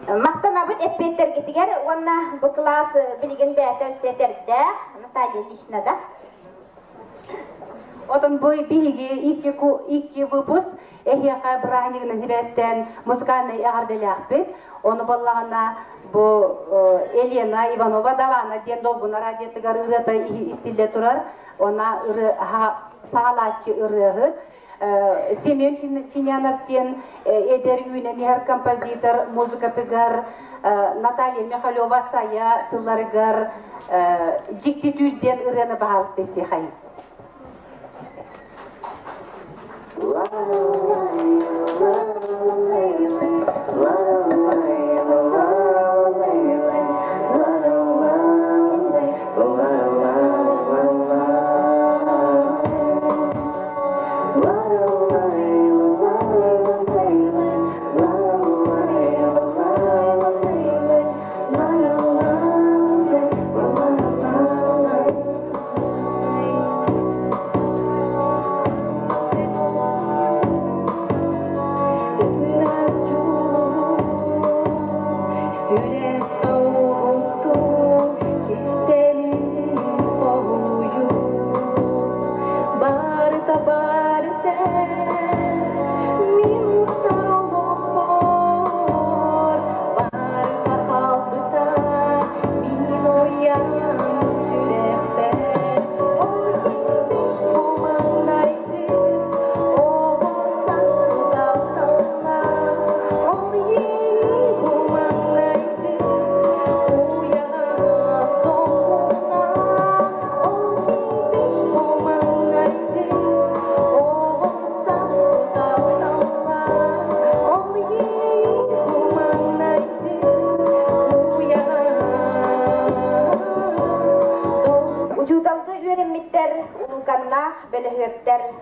Maqtanabıt epetler getiger, ona bu klas bilgin bäte üseterde, Natalya Lishnada. Otan boy bihigi iki выпуск ehyaqa brahnigne hibesten muzikalny yağardelaqpet. Onu ballagana bu Elena Ivanova dalana den dolguna radiyetigar ırata istille turar. Ona ırı sağalatçı ırığı. Semyon Чиняновтен eder üynen her kompozitor muzikatıgar Natalya Mikhailova saya tıllarıgar diktitürden ırını baharız desteği.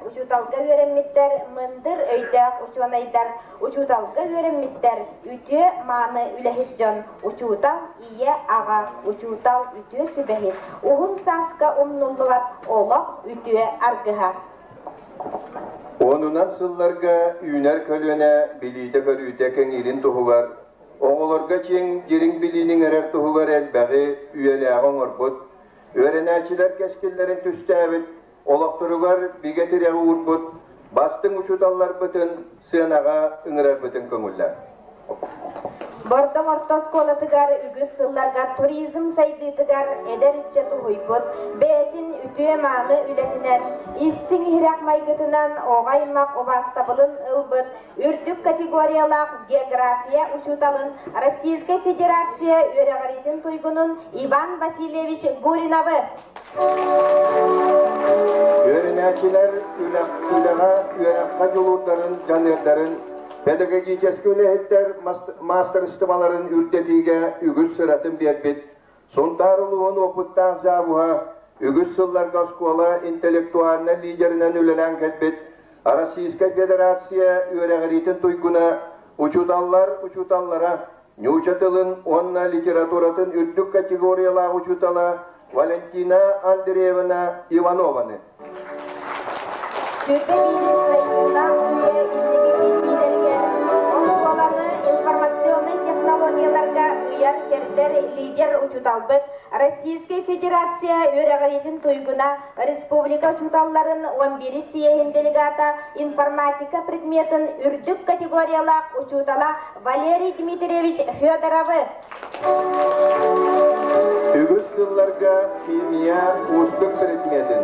Uçutalga öğrenmitler, mındır öydak uçuanaydar, uçutalga öğrenmitler, ütü manı ülehitcan, uçutal iye ağa, uçutal ütü sübehit, uhun saska umnulluvat, olaq ütüye argıha. Onunan sıllarga üner kölüne bilite körüte kengirin tuhugar, oğularga çiğin girin bilinin erer tuhugar elbägi üyelağın orbut, öğrenäçiler keskillerin tüstäbit, olaqtırıgar bigetiregi urbut, bastın uçutallar bütün sığınağa ıngırar bütün köngüller. Bordom ortoskola tıgar, ügüs sıllarga turizm saydıtıgar eder iççatı huybut, betin ütüye manı ületinen, istin hirak maygıtınan oğaymak obastabılın ılbıt, ürdük kategoriyalak geografiya uçutalın, Российская Федерация öğregaritin tuygunun Ivan Vasilyevich Gurinavı. Öğrenäçiler üleğe yolurların, canerlerin, pedagogический ülehitler, master istimaların ürtetiğe ügüs sıratın berbet, sontarılığın okuttan zavuha, ügüs sıllarga skola intelektualına liderinen ülenen kelbet, Российская Федерация öğregaritin tuyguna, uçutallara, Нючатылын онна литературатын үрдік категориялағы учутала Валентина Андреевна Иванованы. Информационный технологияларга ыяр кердер лидер учуталбыт Российская Федерация өрәгәритин туйгуна республика учуталларын 11 сиехин делегата информатика предметын үрдүк категориялак учутала Валерий Дмитриевич Федоровы. Үгіз сылларга химия устук предметин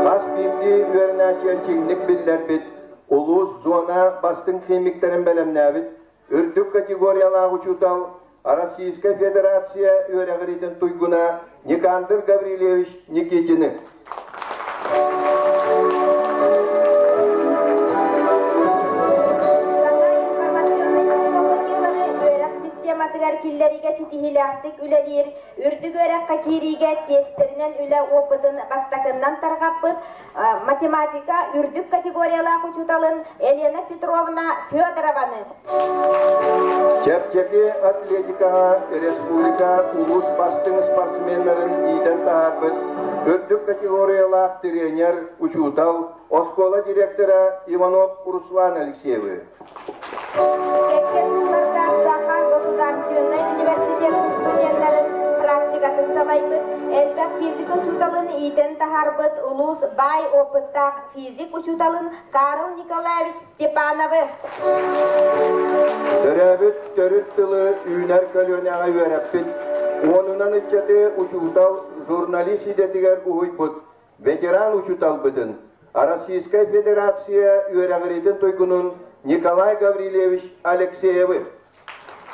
хас бимди өрнәчен чиңник биллербит улус зона бастың химиктерин белемнәбит үрдүк категориялағы учутал Российская Федерация өрәгәритин туйгуна Никандр Гаврилевич Никитины. Киллериге ситихилактык үлелир, үрдүк өрәкка кириге тестеринен үле опытын бастакыннан таргаппыт, математика үрдүк категориялак учуталын Елена Петровна Федорованы. Чепчеки атлетикага республика улус бастың спортсменлерин иден таарбыт, үрдүк категориялак тренер учутал Оскола директора Иванов Руслан Алексеевы. Государственный университет студентларын практикатын салайбыт, элбек физик учуталын иден тахарбыт улус бай опыттак физик учуталын Карл Николаевич Степановы. Төрәбіт төрүт тылы үйнер көлөнәға өрәппіт, онынан үтчеті учутал журналист идетігер ұйбыт, ветеран учутал бытын, Российская Федерация өрәғіретін тойгунун Николай Гаврилевич Алексеевы.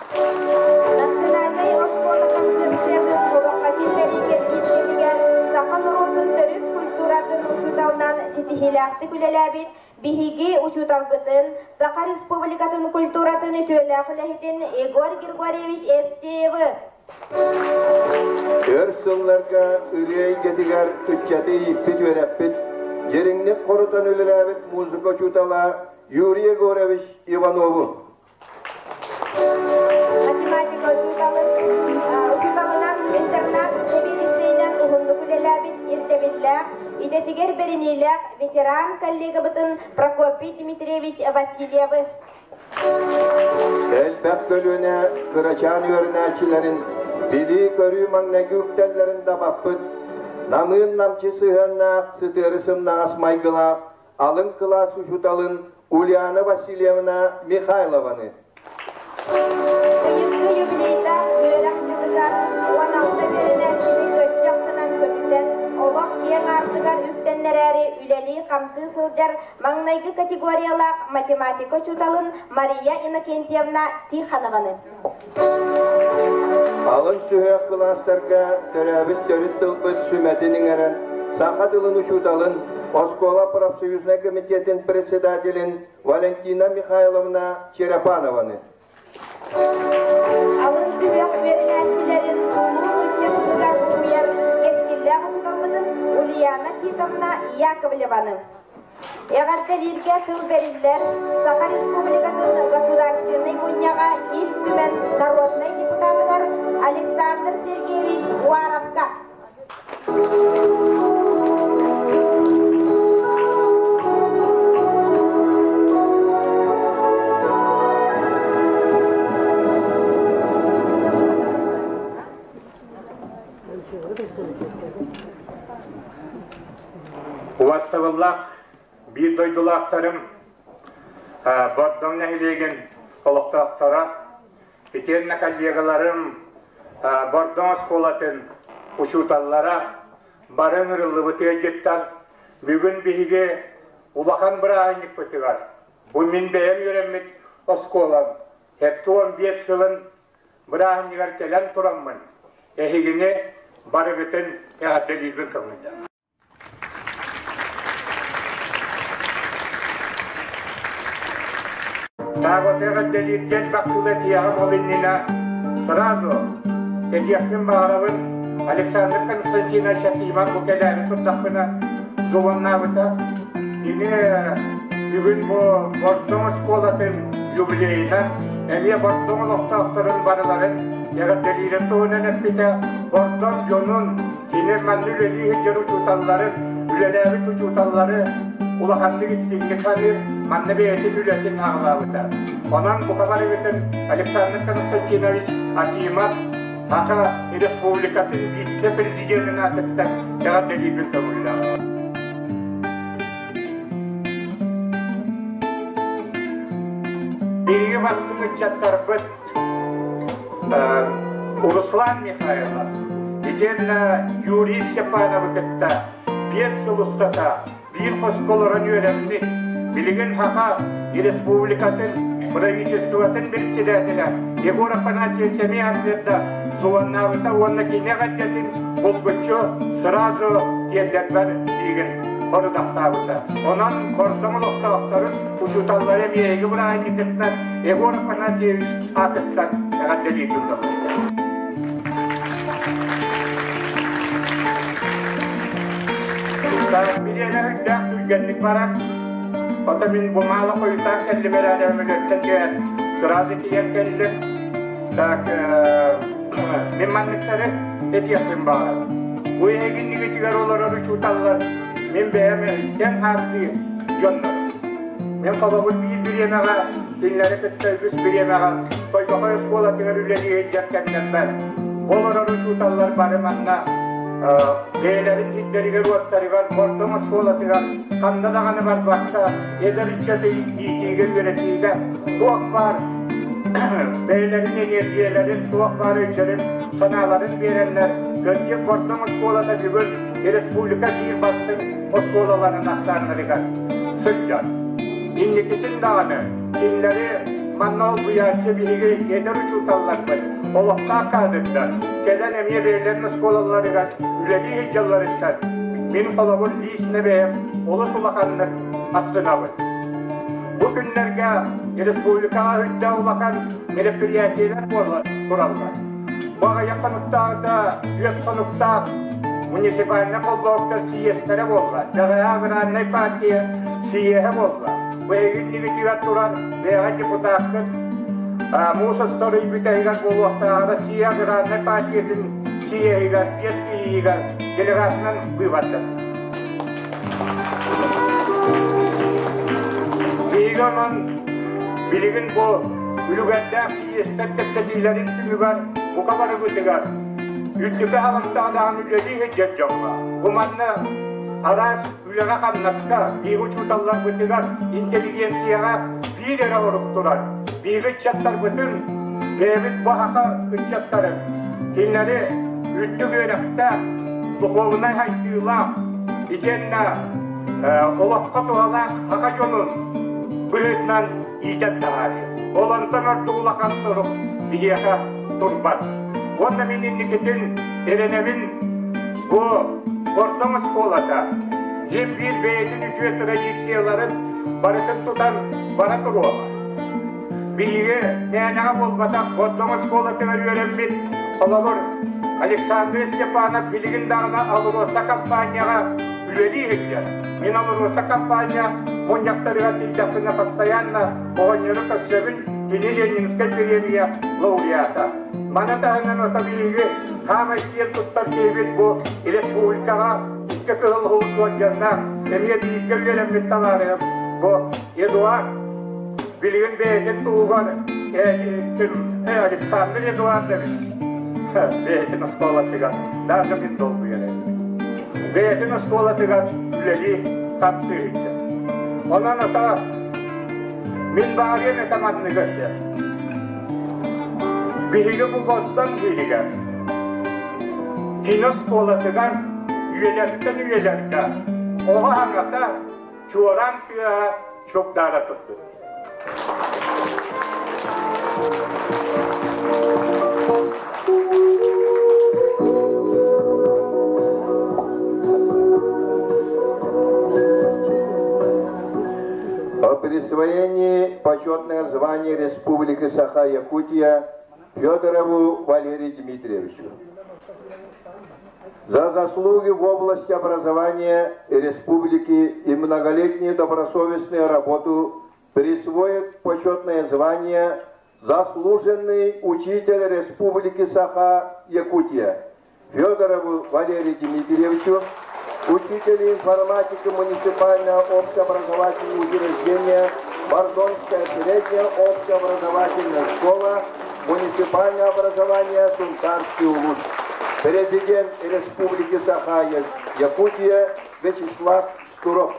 Национальный Оскола концепцияны толыққа келберейген кескемеген сақан ұрудың түрік культуратын учуталынан сетихилақты күлеләбет, бихиги учуталбытын, Сақа Республикатын культуратын өтөлі құләхетін Егор Григорьевич Евсеевы. Өр сылларға үрей кетігер үтчәті иппет өрәппет, жеріңнік қорытан өліләбет музыка учутала Юрий Егорович Иванову. Математика учуталынан интернат тебелісейнен ұғынды күлеләбет иртебілләк, идетігер берінейләк ветеран коллега бұтын Прокопий Дмитриевич Васильевы. Әлбәк көліне Кырачан өрнәчілерін били көрі маңнәгі үктәлерін дабаппыт, намын намчы сығаннақ сытырысымна асмайгыла алын класс учуталын Ульяна Васильевна Михайлованы. Кыйынғы юбилейда үйерақчылыгар 16 берінәчілік өтчақтынан көтінден олақ ең артығар үктеннер әрі үләли қамсы сылжар маңнайғы категориялақ математика чуталын Мария Иннокентьевна Тиханованы. Алын сүйек кластарға төрәбіс төріт тылпыт сүмәтінің әрін Сақадылын учуталын Оскола профсоюзный комитетин председателин Валентина Михайловна Черепанованы. Алын сүйек берінәтчілерін ұлын ұлчасылыгар ұйар кескілі ғытылбыдын Ульяна Титовна Яковлеваны. Эғардалирге тыл бериллер Саха Республикатын государственный муньяға ил түмен народный депутатыгар Александр Сергеевич Уаровка. Уаставыллақ bir doydulaqtarım Бордон нәхилеген олықтақтара Петерна коллегаларым Бордон сколатын учуталлара барын ұрылы бұты әдеттар бүгін бейге улақан бір айнық бұтығар. Бұл мен бәйім өремет осколам. Әпті 15 сылын бір айнығар келен тұрамын. Әхігіне бары бұтын әғаддалилбін қымында. Тағытыға дәлеттен бақтылы тияғым олыннина сразу әдияқтың бағарабын Александр Константина Шахиман бұкәләрі тұрдақпына зұлынна бұта. Бүгін бұл Бордон сколатын юбилейінен әме бордың ұлықтақтырын барыларын яғаттелерін туынан әппеті бордың жонын кені мәнді үлелі жер ұчуталарын үлеләбі ұчуталары улаханлык истинге қамир мәнді бәйті үлесін ағылауыда. Онан бұқабар өтін Александр Константинович Акимов Ақа республикатын вице-президентін атыптан яғаттелерін туынан. Береги бастың үтчаттар бұд Руслан Михайлов, еден Юрий Степанов күтті, 5 жыл ұстата, бір қосқолырын өремді, білген хақа республикатын, правительствотын председателя, Егор Афанасий Семеновича, Зуаннавыта, онна кене ғаддетін, бұл күтчі сразу келден бар деген. Ордақтауыда. Онан кордың ұлықталықтарын ұшуталары мерегі бір айнекетінен Егор Афанасьевич ақыттан әғаттелі күндіғылды. Білелерін дәқ түлгенлік барақ. Ота мен бұмалы қойытақ кәлі бәрі әлемелеттен кән сұразы кейен кәлі. Мен маңнықтары әтияқпен бағар. Бұл егін негетігер олар ұшуталылар мен бәйәмен кен харты жонлар. Мен қолығын біремеға, дінлері күтті үз біремеға, тойбаға өскола теңір үлері еңжәткәннен бәр. Олар ұшуталылар бары манна, бәйлерін хиттергер уаттарығар, бордың өскола теңір, қандадағаны бар бақта, едір үтчәті итиге өретейді, туақ бар, бәйлерін энергияларын, туақ бар өйтерін, саналарын беренлер, Гönce korktuğumuz skolada bugün Respublika bir bastın o skolaların aksanlarıgar. Sıkcan. İnleketin dağını, dinleri mannol bu yaşça bilgi eder uçutallar var. Olakta kadırlar. Gelen emye beylerin skolalarıgar. Üleli heccalarıgar. Benim kolabur liyisine beyim. Olu sulakanlar aslına var. Bu günlerge Respublika hüdde ulakan merepiriyatiyeler kurallar. Bağa yakınlıkta, yakınlıkta munisipalne kolbokta siyestere oldular. Dağaya gıranne partiye siyehe oldular. Bu egin nigitigat duran veya deputatkın Musa Story büteygan bu vakta siye gıranne partiyetin siyehigar, yeskiyigar delegasından buyuvatlar. Biganın bilgin bu ülügadda siyesler tepsedilerin tümügar bu kadar ötügar. Yütlüke havamtağdan üleli hecet canla. Kumanna aras ülega kannaska bir uçutallar ötügar. İnteligensiyaga bir yere orup durar. Bir gıçatlar bütün devlet bu haka gıçatları. Kinleri yütlü görekte tuğulunay haydıyla ikenna olakka tuğala haka jonun büyütmen icat tağari. Olantan ortuğulakan soruk bir yaka turbat. Onda menindiketin erenevin bu ortamı skolada hem bir beytin hükümet tradisiyaların barıtın tutan baratır ola. Bilgi neyanağa olmadan ortamı skolada öğrenmek olabilir. Alexander Stepanov bilgin dağına alır olsa kampanyaga üleli hekler. Men alır olsa kampanya monyaktарыга tiljakına постоянно oğanyarı kasabın Yeni Leninskaya Premiya laureata. Mana tahanan o tabiigi hamaykiyen tuttar kebet bu Respublikaga iki kıhıl hususlarına emniyet ilgilerim mittalarım bu Eduard bilgin beytin tuğan Alexander Eduard demiş. Beytin ıskolatıga daha bin dolgu yere. Beytin ıskolatıga üleli kapsıydı. Ondan ata min bağırıya tamadını göster. Bilgi bu bozdan bilgi. Kinos kolatıgan üyelerden oha hangata çoğuran tüya çok dara tuttu. О присвоении почетного звания Республики Саха-Якутия Федорову Валерию Дмитриевичу. За заслуги в области образования Республики и многолетнюю добросовестную работу присвоит почетное звание «Заслуженный учитель Республики Саха-Якутия» Федорову Валерию Дмитриевичу, учителю информатики муниципального общеобразовательного учреждения Бордонская средняя общеобразовательная школа муниципального образования Сунтарский улус, президент Республики Саха-Якутия Вячеслав Штуров.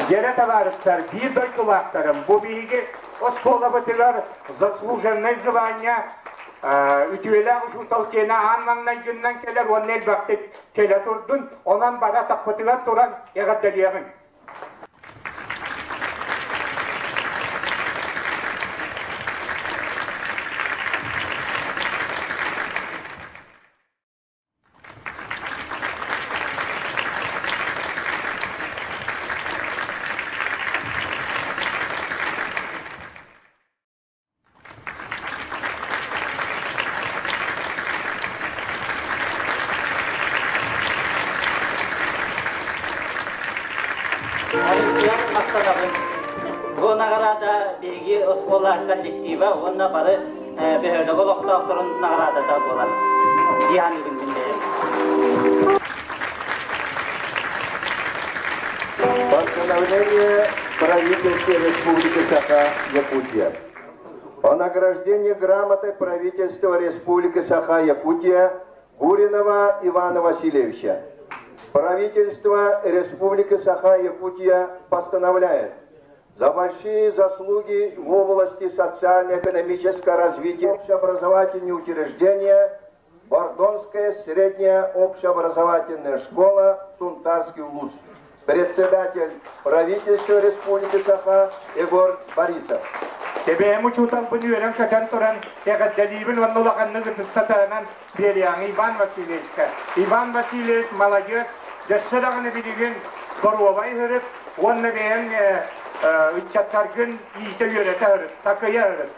Дере товарищар, видой кулактарым, bu bilgi школа бітігер заслуженный звание ütüyle uşutal kene anmandan günden keler onun elbette kele turdun ondan bana takpıtılar turan eğaddeliyeğin. Bu nagarada bilgi oskola kolektiva onda barı böyle doktorun nagarada da bolar. Yani günde. Постановление правительства Республики Саха-Якутия о награждении грамотой правительства Республики Саха-Якутия Гуринова Ивана Васильевича. Правительство Республики Саха-Якутия постановляет за большие заслуги в области социально-экономического развития общеобразовательные учреждения Бордонская средняя общеобразовательная школа Сунтарский улус. Председатель правительства Республики Саха Егор Борисов. Тебеем учутал bunu öğren katan turan eğaddeliğin onun olağanını gıtıstatağından beriyan Ivan Vasilyevичка. Ivan Vasilyevич молодец. Дәшсәләгәне билеген Корвабай хөреп, онны бәян үтчаттар gün иште йөрәтә хөреп, такыя хөреп.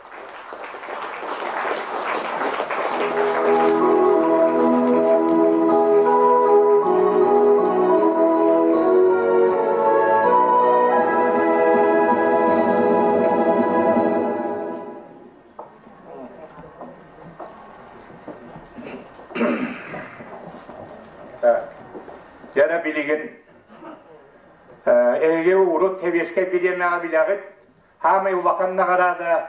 Jana bilgin ege urut tebeske bilemeye bilagit hamay ulaqan nagarada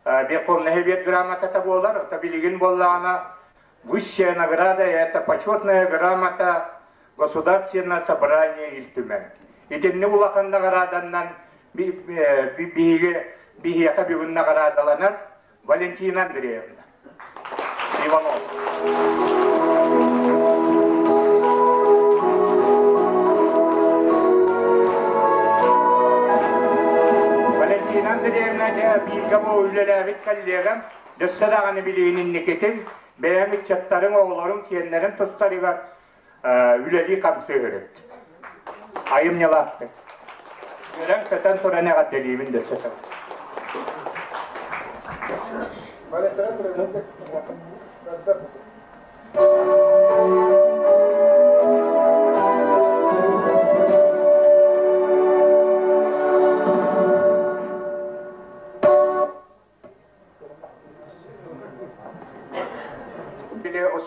беконный хебет грамота болар, та билигин боллана высшая награда, это почетная грамота Государственного собрания Ильтумен. И тем не улахан награданнан бигека бигун наградаланар Валентина Андреевна Иванова. Андреевна bilgama ülelevit kalleğim dösselağını biliğinin niketim beğenlik çattarım oğullarım siyenlerim tostları var üleli kapısı öğretti. Ayım yalattı. Gören satan sonra ne kaddeliğimin dössetim.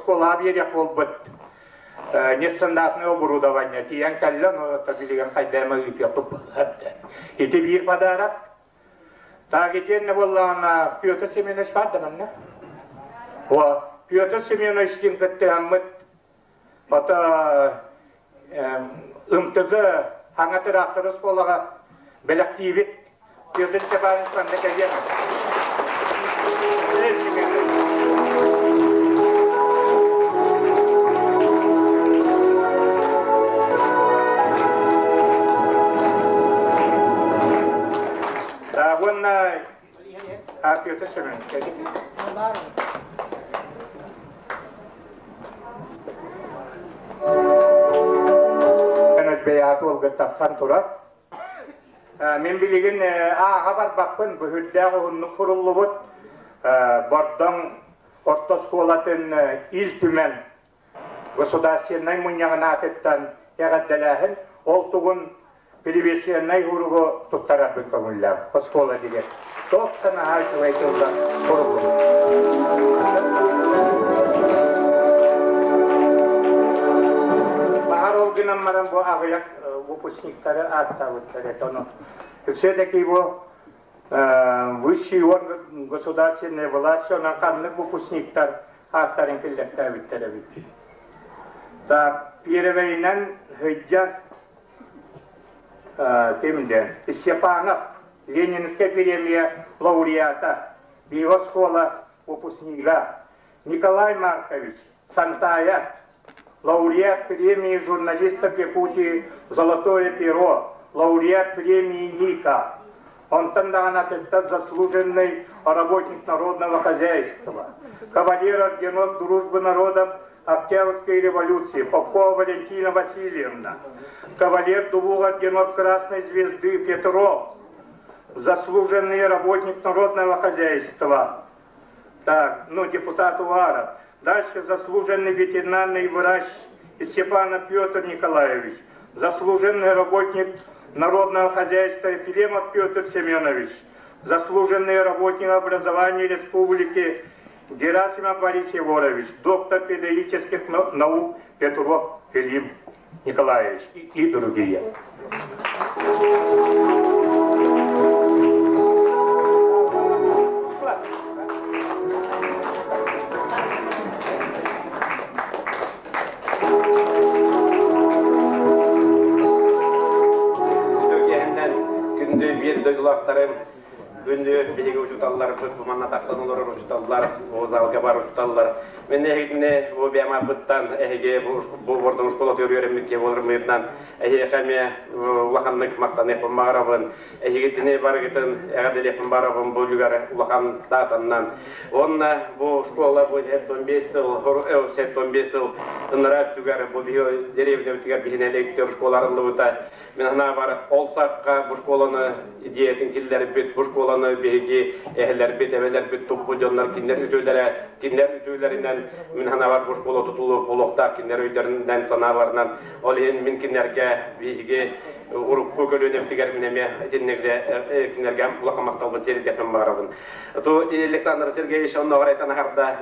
Школа берег болбыт. Нестандартное оборудование. Тиян калла, но это билиган хайдама ütüyapıp hepten. İti bir padarak. Ta geçen bollana Pyotr Semyonovich vardı mı? O Pyotr Semyonovich'in kıttığımıt. Ota ımtızı hangatır aktırı skolaga belaktivit. Pyotr Semyonovich bende geliyemez. Wannan Pyotr Semyonovich. Evet beyatı olgu tatsan turar. Men biligin haber bakın bu hüddağı hunnu kurullu bud Bordon Orta Skolatın İltümen Gosudasyenay munyağına atettan eğaddelahin oltuğun перевесенной уруго туттарат бит көңүлләр. Оскола диге. Тоқтана ачылайтылда құрылым. Бағар олгынан маран бұл ағыяк выпускниктары аттавыттары тону. Все-таки бұл высший орган государственной власти, он ақанлық выпускниктар аттарын келдеттәвіттері бит. Так, первейнен хыджат Степанов, Ленинская премия лауреата, его школа выпускника Николай Маркович Сантая, лауреат премии журналистов Якутии «Золотое перо», лауреат премии Ника. Он тогда заслуженный работник народного хозяйства, кавалер орденов Дружбы народов Октябрьской революции Попова Валентина Васильевна, кавалер двух орденов Красной Звезды Петров, заслуженный работник народного хозяйства, так, депутат УАРов. Дальше заслуженный ветеринарный врач Степанов Петр Николаевич, заслуженный работник народного хозяйства Ефремов Петр Семенович, заслуженный работник образования Республики Герасимов Борис Егорович, доктор педагогических наук Петров Филипп Николаевич и другие. Günde bilgi uçutallar, tutmanna taxtanlar uçutallar, o zalga bar uçutallar. Men ehine bu bema buttan ehige bu bordan şkola öğrenmekке bolurmuydan ehige kame ulaqanlık maqtan yapmağarabın ehigitine bargıtın eğadel yapmağarabın bu lugar ulaqan datandan. Onna bu şkola bu 15 yıl ınrat tugar bu bio derevne tugar bihine elektör şkolalarında uta. Men hana var olsaqqa bu şkolаны ideyetin killer bit bu şkolаны bihigi ehler bit eveler bit topu jonlar kinler ütülerinden min hana var bu şkola tutulup buluqta kinler öyderinden sanavarından olhen min kinlerge bihigi urup kökölönep diger mineme dinnegle kinlerge ulaqamaqtaldı teri defen barabın. To Alexander Sergeyevich onu oraytan harda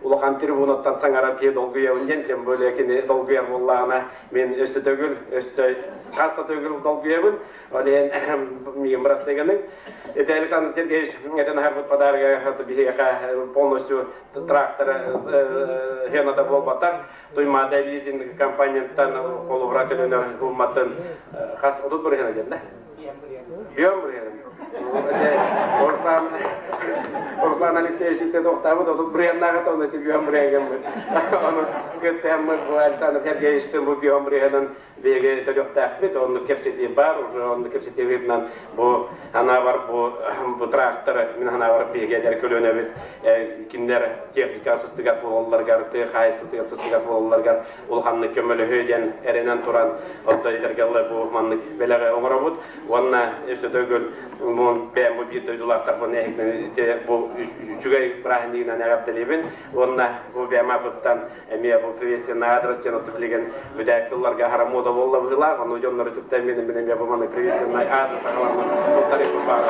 ulaqan tribunattan sangarar ki dolguya önden böyle kini dolguya bollana men östü tögül östü Kasta tögül dolguyabın, olhen miyim rastegaның. Это Александр Сергеевич, это нахарбут подарга, это бихеха полностью трактор гената болбатар, туймада лизинг компанияттан колубрателенер гумматын хас одут бір гена да? Бьем бір гена. Руслан Алексеевич те тоқтабы, одут бір гена оны те бьем бір гена. Оны көттем bu Александр Сергеевичтен bu bьем бір генан беге төлөктәкбит, onu кепсети бар, уже onu кепсети виднан bu ana var bu traktör min ana var bege kölönebit kimler texnikasız tıgat bollargar te hayırsız tıgat bollargar ulhanны kömölü höden erenen turan ottaylarga bu manlık belege oңорабут onna tögül mun ben bu bir duydular tarafından bu Чугай правильно нагадливен, onna bu bemabuttan emiye bu profesyonel adresten otupligen müdahsıllarga haramoda bolla bılar, onu jonları tuttan benim yapımını profesyonel adres sağlamını tutarı kurbar.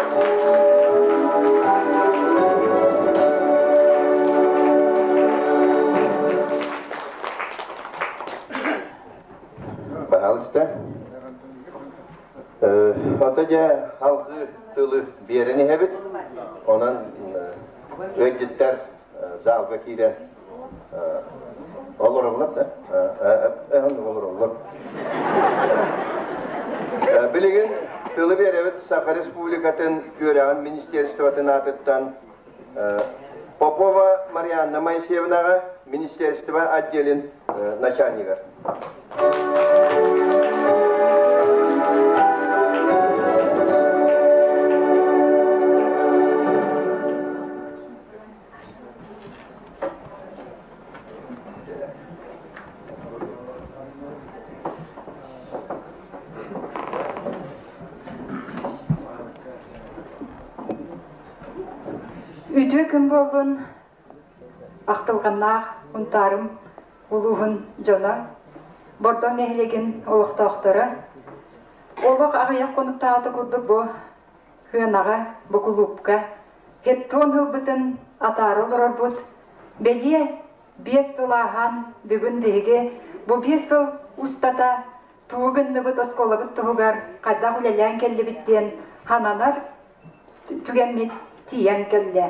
Bahalista. Ataca halkı tılı bir yerini hebit, onun öğretler zalga kiren olur olur da, olur olur. Bilgin tılı bir evet Sakha Respublikatın göreğin Ministerstvatın atıttan Popova Marianna Moiseyevnaga Ministerstva отделин начальника. Үтө күн болдун, ақтылғаннақ, ұнтарым, ұлуғын жона, бордан әйлеген олықтақтары, Олық ағаяқ қонықтағаты күрді бұ хынаға, бұ клубка. Хеттон хылбытын атары олырар бұд. Беле 5 сылаған бүгін беге бұ 5 сыл ұстата туғынны бұд осколы бұд тұғығар қайда құлелән келді біттен хананар түгенмет тиян келді.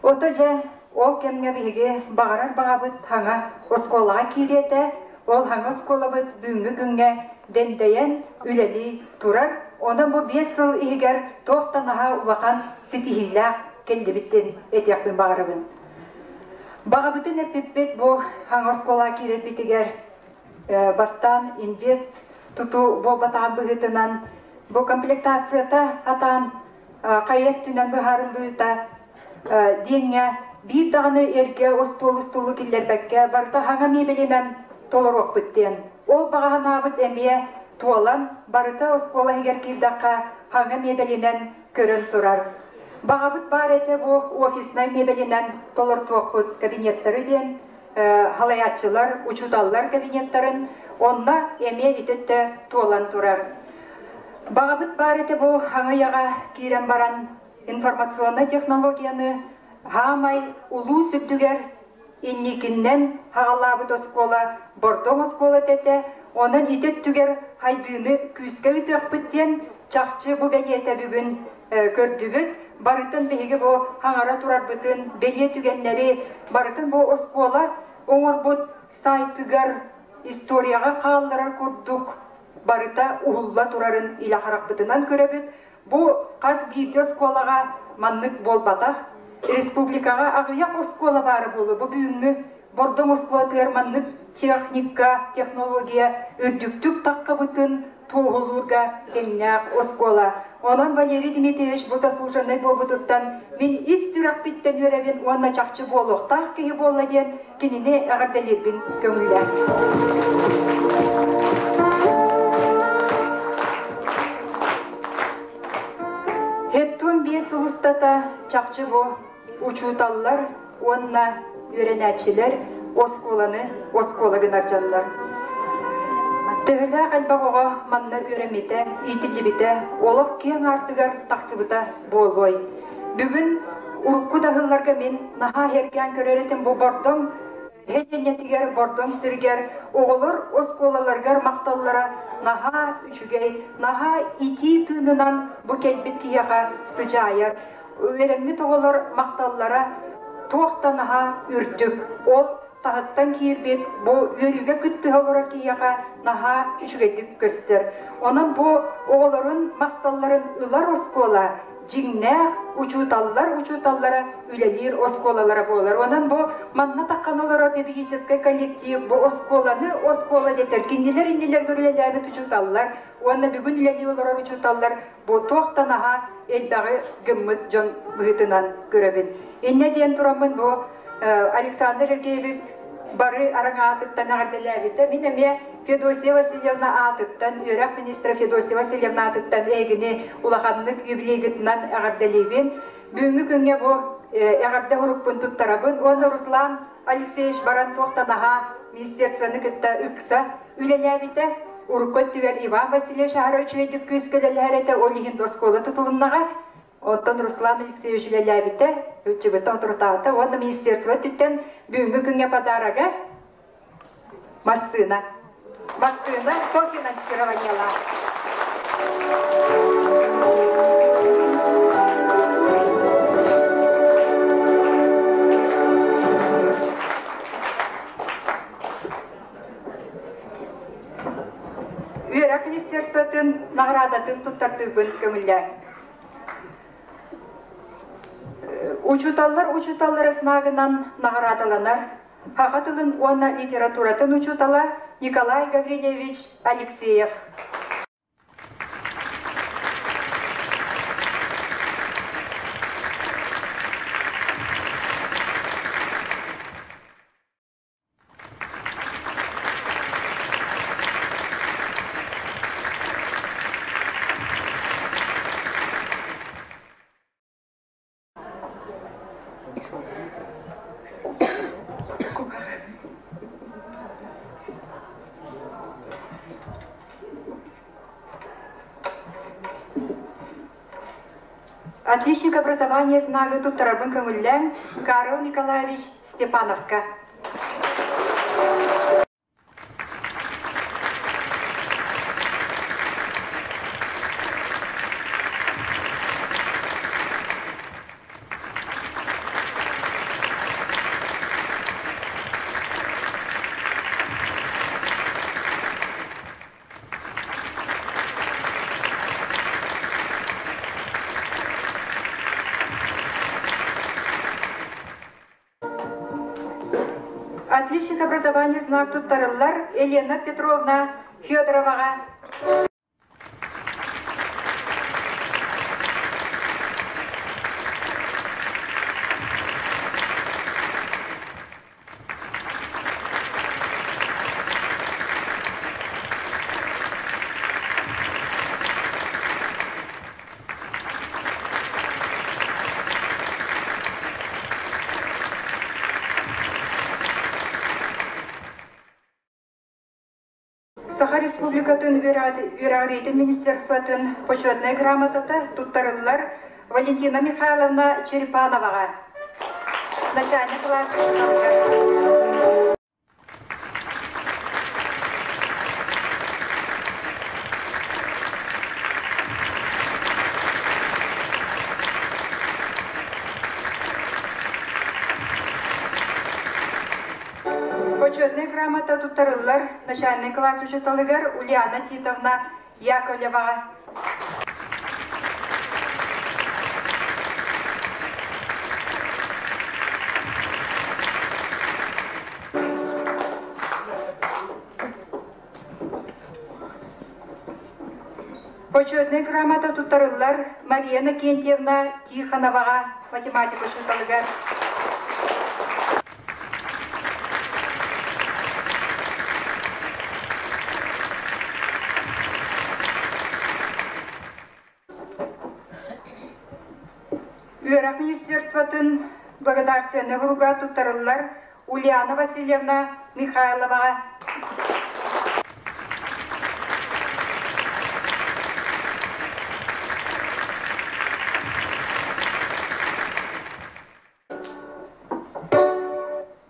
Оты жа ол кемге беге бағарар баға бұд хаңа осколаға кейреті, ол хаңа осколы бұд бүгінгі күнге дендейен үләли тұрар. Онан бұ 5 сыл егер тоқтан аға ұлақан сетихилақ келді біттен әтияқпен бағарабын. Бағабытын әппеппет бұ хаңа оскола кейрер бітігер бастан инвест тұту бол батаған бұғытынан бұ комплектацията атан қайет түнен бұхарылыйта денге бір дағыны ерге остолы келер бәкке барда хаңа мебелінен толыр оқ біттен. Ол бағаған абыт әмие туалан барыта оскола егер килдаққа хаңа мебелінен көрін тұрар. Бағабыт бар әті бұ офисна мебелінен толыр туақыт кабинеттері ден, халаятчылар, учуталлар кабинеттарын, онна әме итетті туалан тұрар. Бағабыт бар әті бұ хаңа яға кейрен баран информационный технологияны хамай улу сүттігер инникіннен хағалабыт оскола, бордон оскола тәті, онан итет түгер хайдыны күске ұтық біттен чақчы бұ бәлеті бүгін көрдігіт. Барытын бейгі бұ хаңара тұрар бұтын, бәле түгенлері, барытын бұ оскола, оңыр бұд сайтыгар историяға қалдырар көрдік. Барыта ұғылла тұрарын илі қарақ бұтынан көребіт. Бұ қаз бейді осколаға маннық болбатақ. Республикаға ағыяқ оскола бары болы. Бұ бүйінгі бордың оскола тұғар маннық техника, технология, үрдіктік таққа бұтын туғылырға кеннәқ оскола. Онан Валерий Дмитриевич бұса служанай болбытыттан мен ис түрақ біттен өрәбен онна чақчы болуқ тақ кейі болла ден кеніне ағырдалербін көңілі. Хеттун 5 ұлыстата чақчы бо учуталлар, онна өрәнәтшілер осколагын аржаллар. Төгілі қалбағыға манна өрәметі, итілі олық кен артығар тақсыбыта болбой. Бүгін ұрыққы дағыларға мен наға ерген көреретін бұл бордың, хәденетігер бордың сіргер, оғылыр осколаларғар мақталлара наға үшігей, наға ити тынынан бұл кәлбет кияға sıcayar. Өрәмет оғылыр мақталлара тоқта наға үрдік. Ол тағыттан кейірбет, бұл өріге күтті олар кейяға наға үшігейдік көстер. Онан бұл оғыларын мақталларын ұлар оскола, жingне учуталлара үлелер осколалара болар. Онан бұл манна таққан олар педагогический коллектив, бұл оскола детер. Кенделер иннелер көрелеләбет учуталлар. Онна бүгін үлелер олар учуталлар. Бұл тоқтан аға әлдағы гүмміт жон бұғытынан көребін. Енне ден тұрамын бұл Александр Ергеевич бары араңа атыттан ағырдыләбеті. Мен әме Федосия Васильевна атыттан, өрәк министрі Федосия Васильевна атыттан әйгіне улағанлық юбилейгітінен ағырдылейбен. Бүгінгі күнге бұл ағырда ұрықпын тұттарабын. Оны Руслан Алексеевич баран тоқтанаға министерствоны күтті үкса үлеләбеті. Ұрыққыт түгер Иван Васильевич ағырычылайдық көскелелі ол еген досколы тұтылыннаға. Оттан Руслан Алексеевич үлеләбеті үтчібіті отыртағыты. Оны министерство түттен бүгінгі күнге подарага Мастына 100 финансирования. Үйерак министерствотын наградатын туттартыбын көмілді. Учуталлар снагынан наградаланар. Хақатылын онна литературатын учутала Николай Гаврилевич Алексеев. Отличник образования знака Туттарабын көңіллән Карл Николаевич Степановка. Отличник образования знак Туттарыллар Елена Петровна Федоровага. Саха Республикатын Верагриты министерствотын почетная грамотата Туттарыллар Валентина Михайловна Черепановага. Начальник класса. Почетная грамота Туттарыллар, начальный класс учителыгар Ульяна Титовна Яковлева. Почетная грамота Туттарыллар Мария Кентьевна Тихонова, математик учителыгар. Юрак министерствотын благодарственный вруга Туттарыллар Ульяна Васильевна Михайлова.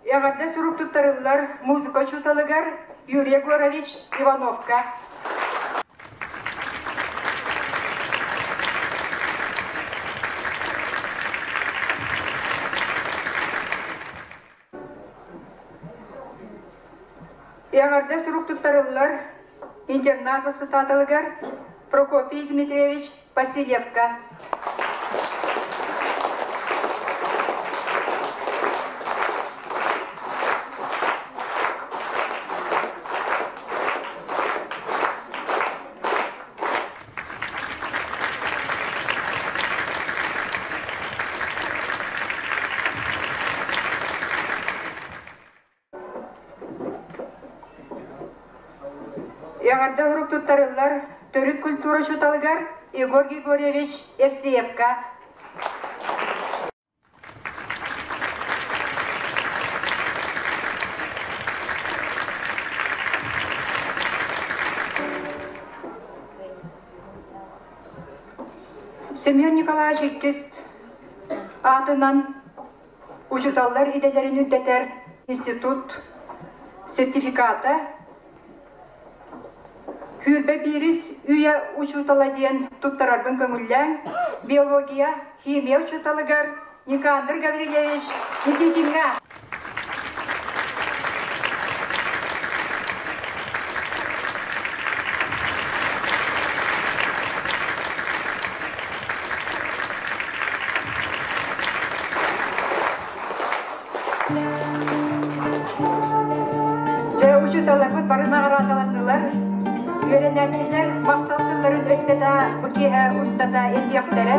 Ягадда сурук Туттарыллар музыка чуталыгар Юрий Егорович Ивановка. Ягадда сурук Туттарыллар интернат воспитателыгар Прокопий Дмитриевич Васильевка. Ягадда урук Туттарыллар Төрүк культура чуталыгар Егор Григорьевич Евсеевка. Семен Николаевич Кист атынан учуталлар иделерин үддетер институт сертификата Хүрбе бирис үйе учутала ден туттарарбын көңіллән биология, химия учуталыгар Никандр Гаврилевич Никитинга. Жа учуталарбын барына қараталандылар. Öğreniciler maqtaqtılların östeta, bukiha ustata endiyaqtara,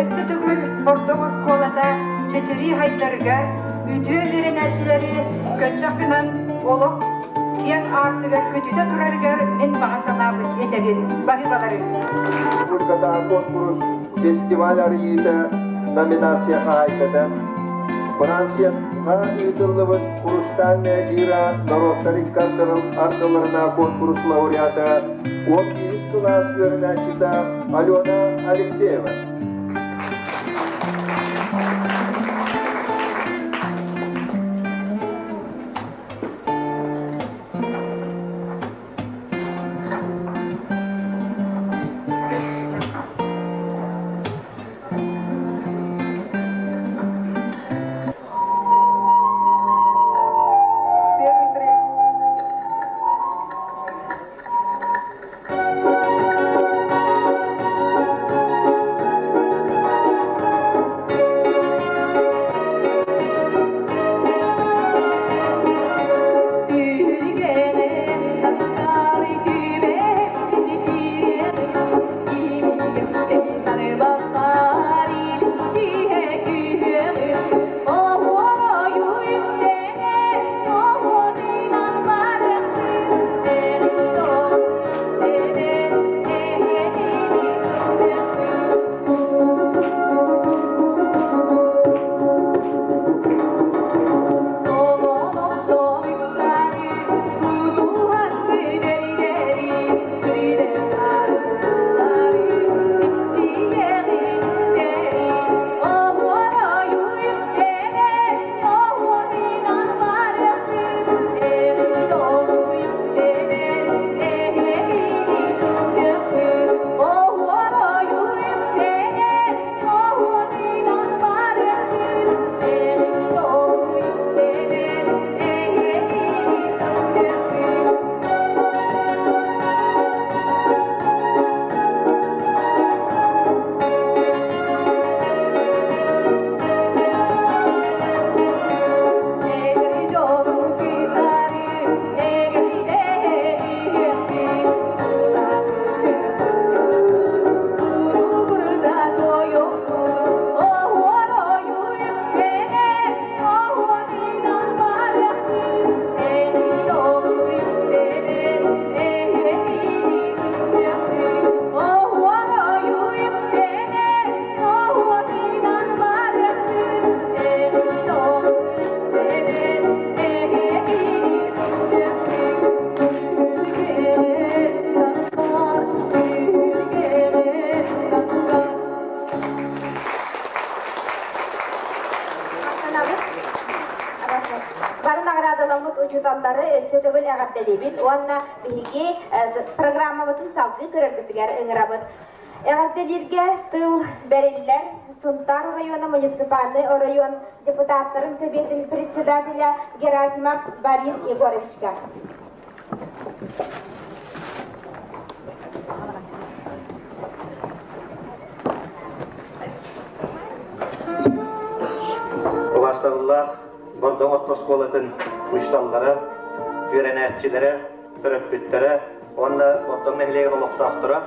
öste tügül orta skolata, çeçiri haydarga, üdü öğrenicileri köçaqınan olup, kiyan artıgar kötüde durargar men bağasanabı edebin bagibaları. Burada konkurs festivaller yiyde nominasiya haykada. Fransiya'na uyduğu kuruşlarına lira narodları arkalarına konkurs laureatı 11 klas öğrencisi Alona Alexeyeva. Sötөгül ägätdelibit, oanna bihigi programmamытын салгы көрөргүтүгер ыңырабыт. Ägätделирге тыл бериллер Сунтар района муниципальный район депутаттарын советин председателя Герасимов Борис Егоровичка. Уластарылар, Бордон Оттосколатын уçtalları, öğrenetçilere, töröpbütlere, onunla Bordon nehleyen oluqtaqtıra.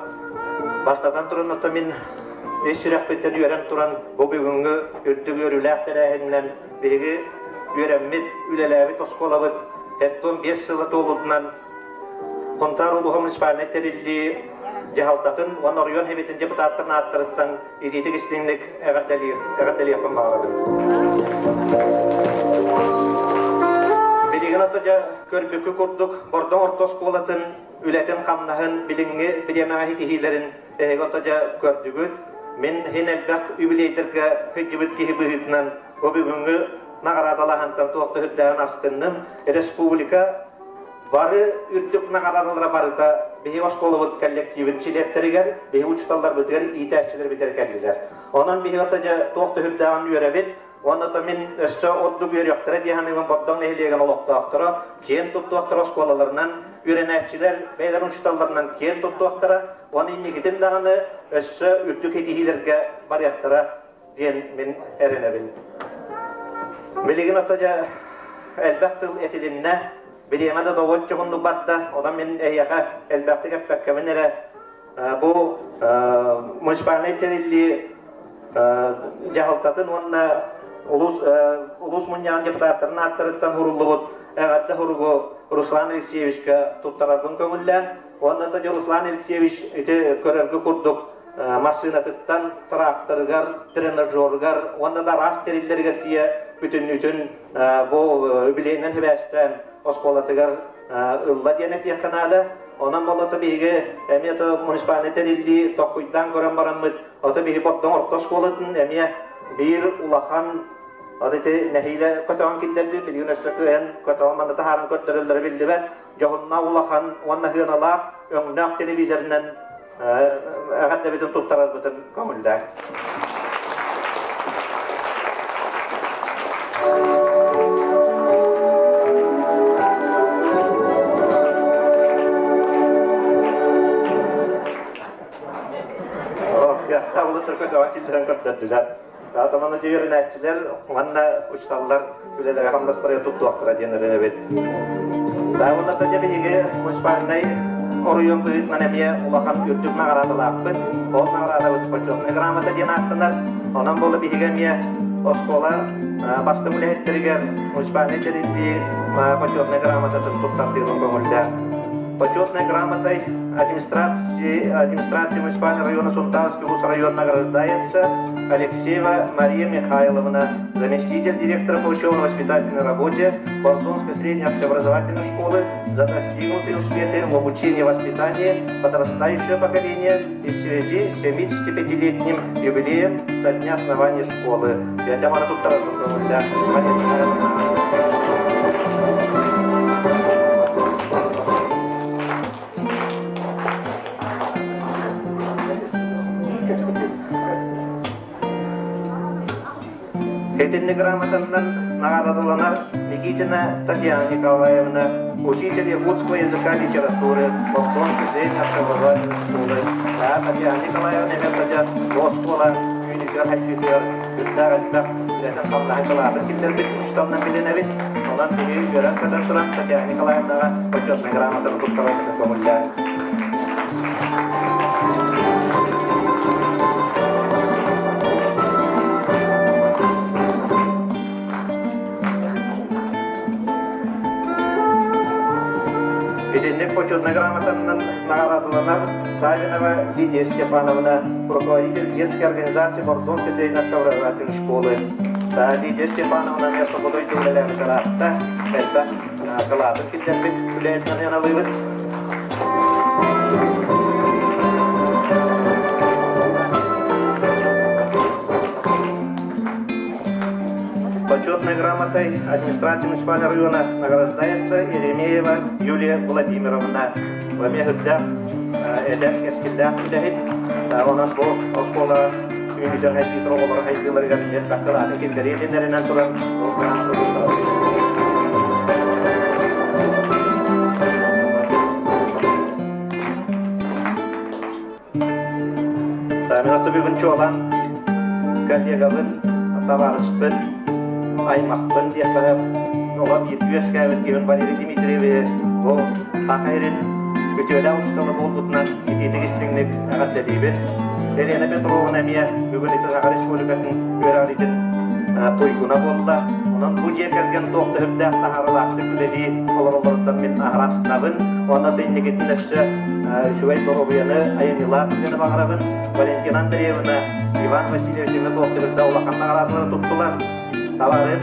Bastadan turun otamin eş sürəkbütten öğren turan bu bugünkü ürdük örüləqtərəhindən biri öğrenmit, üleləvit oskolavıt, etton 5 yılı toludunan Kontar Uluha Municipalnetterilli Cehaltatın, onun oryon hevetin deputatlarını attırıttan iditik istinlik əqəddəli yapın bağladı. Bilgin otaca körbükü kurduk, Bordan Ortoskolatın, ületin kamnahın, bilingi, bilemeğe hitihilerin otaca kördügüt. Men hen elbaq übileydirge hüccübüt kihi bühütünen o bugünkü nağaradalahantan toqta hüddağın astındım. Respublika barı ürdük nağaradalara barı da bihi oskolovut kollektivin çiletteriger, bihi uçtallar bitiger, itaççiler biter kelliler. Onun bihi otaca toqta hüddağın yörebit, onu da men össe odduk yörüqtara diyanıgın Bordan nehliyegan oluqtaqtıra, keyin tuttuqtara oskolalarından öğrenetçiler, beyler uçtallarından keyin tuttuqtara, onu innigitin dağını össe ürdük hedihilerge bariyaqtara diyen men erenebin. Biligin otaca elbaqtıl etilinne, biliyemede doğut çoğunluk batta, odan men eyyaqa elbaqtı gepbekkemin ere bu municipalnetterilli Cehaltatın onunla ulus munyan deputatlarını attırıttan hurulluğut, eğatte hurugu Ruslan Alekseyevich'e tuttarabın köngüllen, onunla da Ruslan Alekseyeviç iti körergi kurduk, masinatıttan traktörgar, trenajörgar, onunla da rast terillerger diye bütün bu übileyinen hebesten oskolatıgar ılla diyenek yakınada, onun bolata bihi emiyat municipalnetterilli tokkuydan gören baranmıd, ota bihi Bordan Ortoskolatın emiye bir ulakan adeti nehiyle kötüğün killerdi, bilgin östökü en kötüğün manada taharın kötürülleri bildi ve johunna ulakan, onna hınalar, öngnak televizyonundan ağat debitin tuttarar bütün kömüller. kötüğün kilden köptürdüler. Daha tamamda diğer näçiler, onunla uçtallar, güzeler hamdaslara tuttu aktıra diyenlerine bet. Daha onda da cebihige munisipalnay oruyun büyütmen emiye ulakan ürtük nağaradılaktın. Ol nağarada ötüpaçok negramata diyen aktılar. Ondan bolu bihige emiye oskola bastı mülehetteriger munisipalnaylerin bir paçok negramatatın tuttartığının koğulda. Почетная грамотой администрации муниципального района Сунтарский район награждается Алексеева Мария Михайловна, заместитель директора по учебно-воспитательной работе Бордонской средней общеобразовательной школы за достигнутые успехи в обучении и воспитании подрастающего поколения и в связи с 75-летним юбилеем со дня основания школы. Я Тамара Туттаразова для Марии Михайловны. Этинни грамотаннан наградаланар Никитина Татьяна Николаевна, учитель якутского языка и литературы Бордонской средней общеобразовательной школы. Татьяна Николаевна метода Москвала, Юникер Хайтитер, Юттар Альбак, Летен Хамлахайкалады, Килдербит, Штална Миленовит, Онан Тиги, Юран Кадартуран, Татьяна Николаевна, почетная грамота Рукутаровских коммуляр. Иденник почетной грамотаннан наградаланар Савинова Лидия Степановна, руководитель детской организации Бордонской средней общеобразовательной школы. Лидия Степановна место будой тюрелем каратта, это каладын киттербит үлейтнен яналыбыт. Почетной грамотой администрации муниципального района награждается Еремеева Юлия Владимировна. В Мехуддах, Эдер Кескилдах Илехит, онан бұл Оскола Юнитер Хайти Троголар Хайтилар Гарнет Бақылады Кендереленерінен тұран Минутты бүгін чоğlan коллегавын табарыспын аймақпын диякарап, оға бетуес кәвіт кевін Валерий Дмитриеве, ол Хақайрин өтелі ауысталы болдытынан ететі кестіңнік ағат дәлейбін. Елена Петровна мия бүгін Итағар Республикатын өрағылетін тойгуна болда. Онан бұл екерген тоқты үрді ақтағарылақты күлелі олар-оларыттан мен ағырастынабын. Оны дейнекетін әші Шуай Торобияны Айымила күлені бағырабын. Валентина Андреевна, Иван Васильевичіні тоқты үрді олақанна ғаразылары тұттылар. Таларын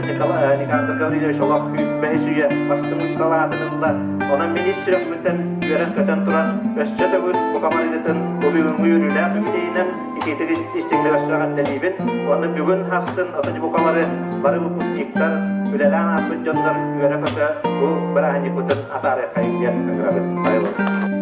Никандр Гаврилович олақ күйіппәй сүйе бастың ұсталатынылла. Онан министр өкметтен көрін көтен тұран өсчі төгіл бұқамарынетін көбігін үйірілер үмілейінен икетігі істеңді өсчіған дәлейбін. Оны бүгін хасын ұтын бұқамары бары ұпустиктар үлелән аспын жондар үйірі көті бұл бір әне көтін атары қайын дер көңірабын.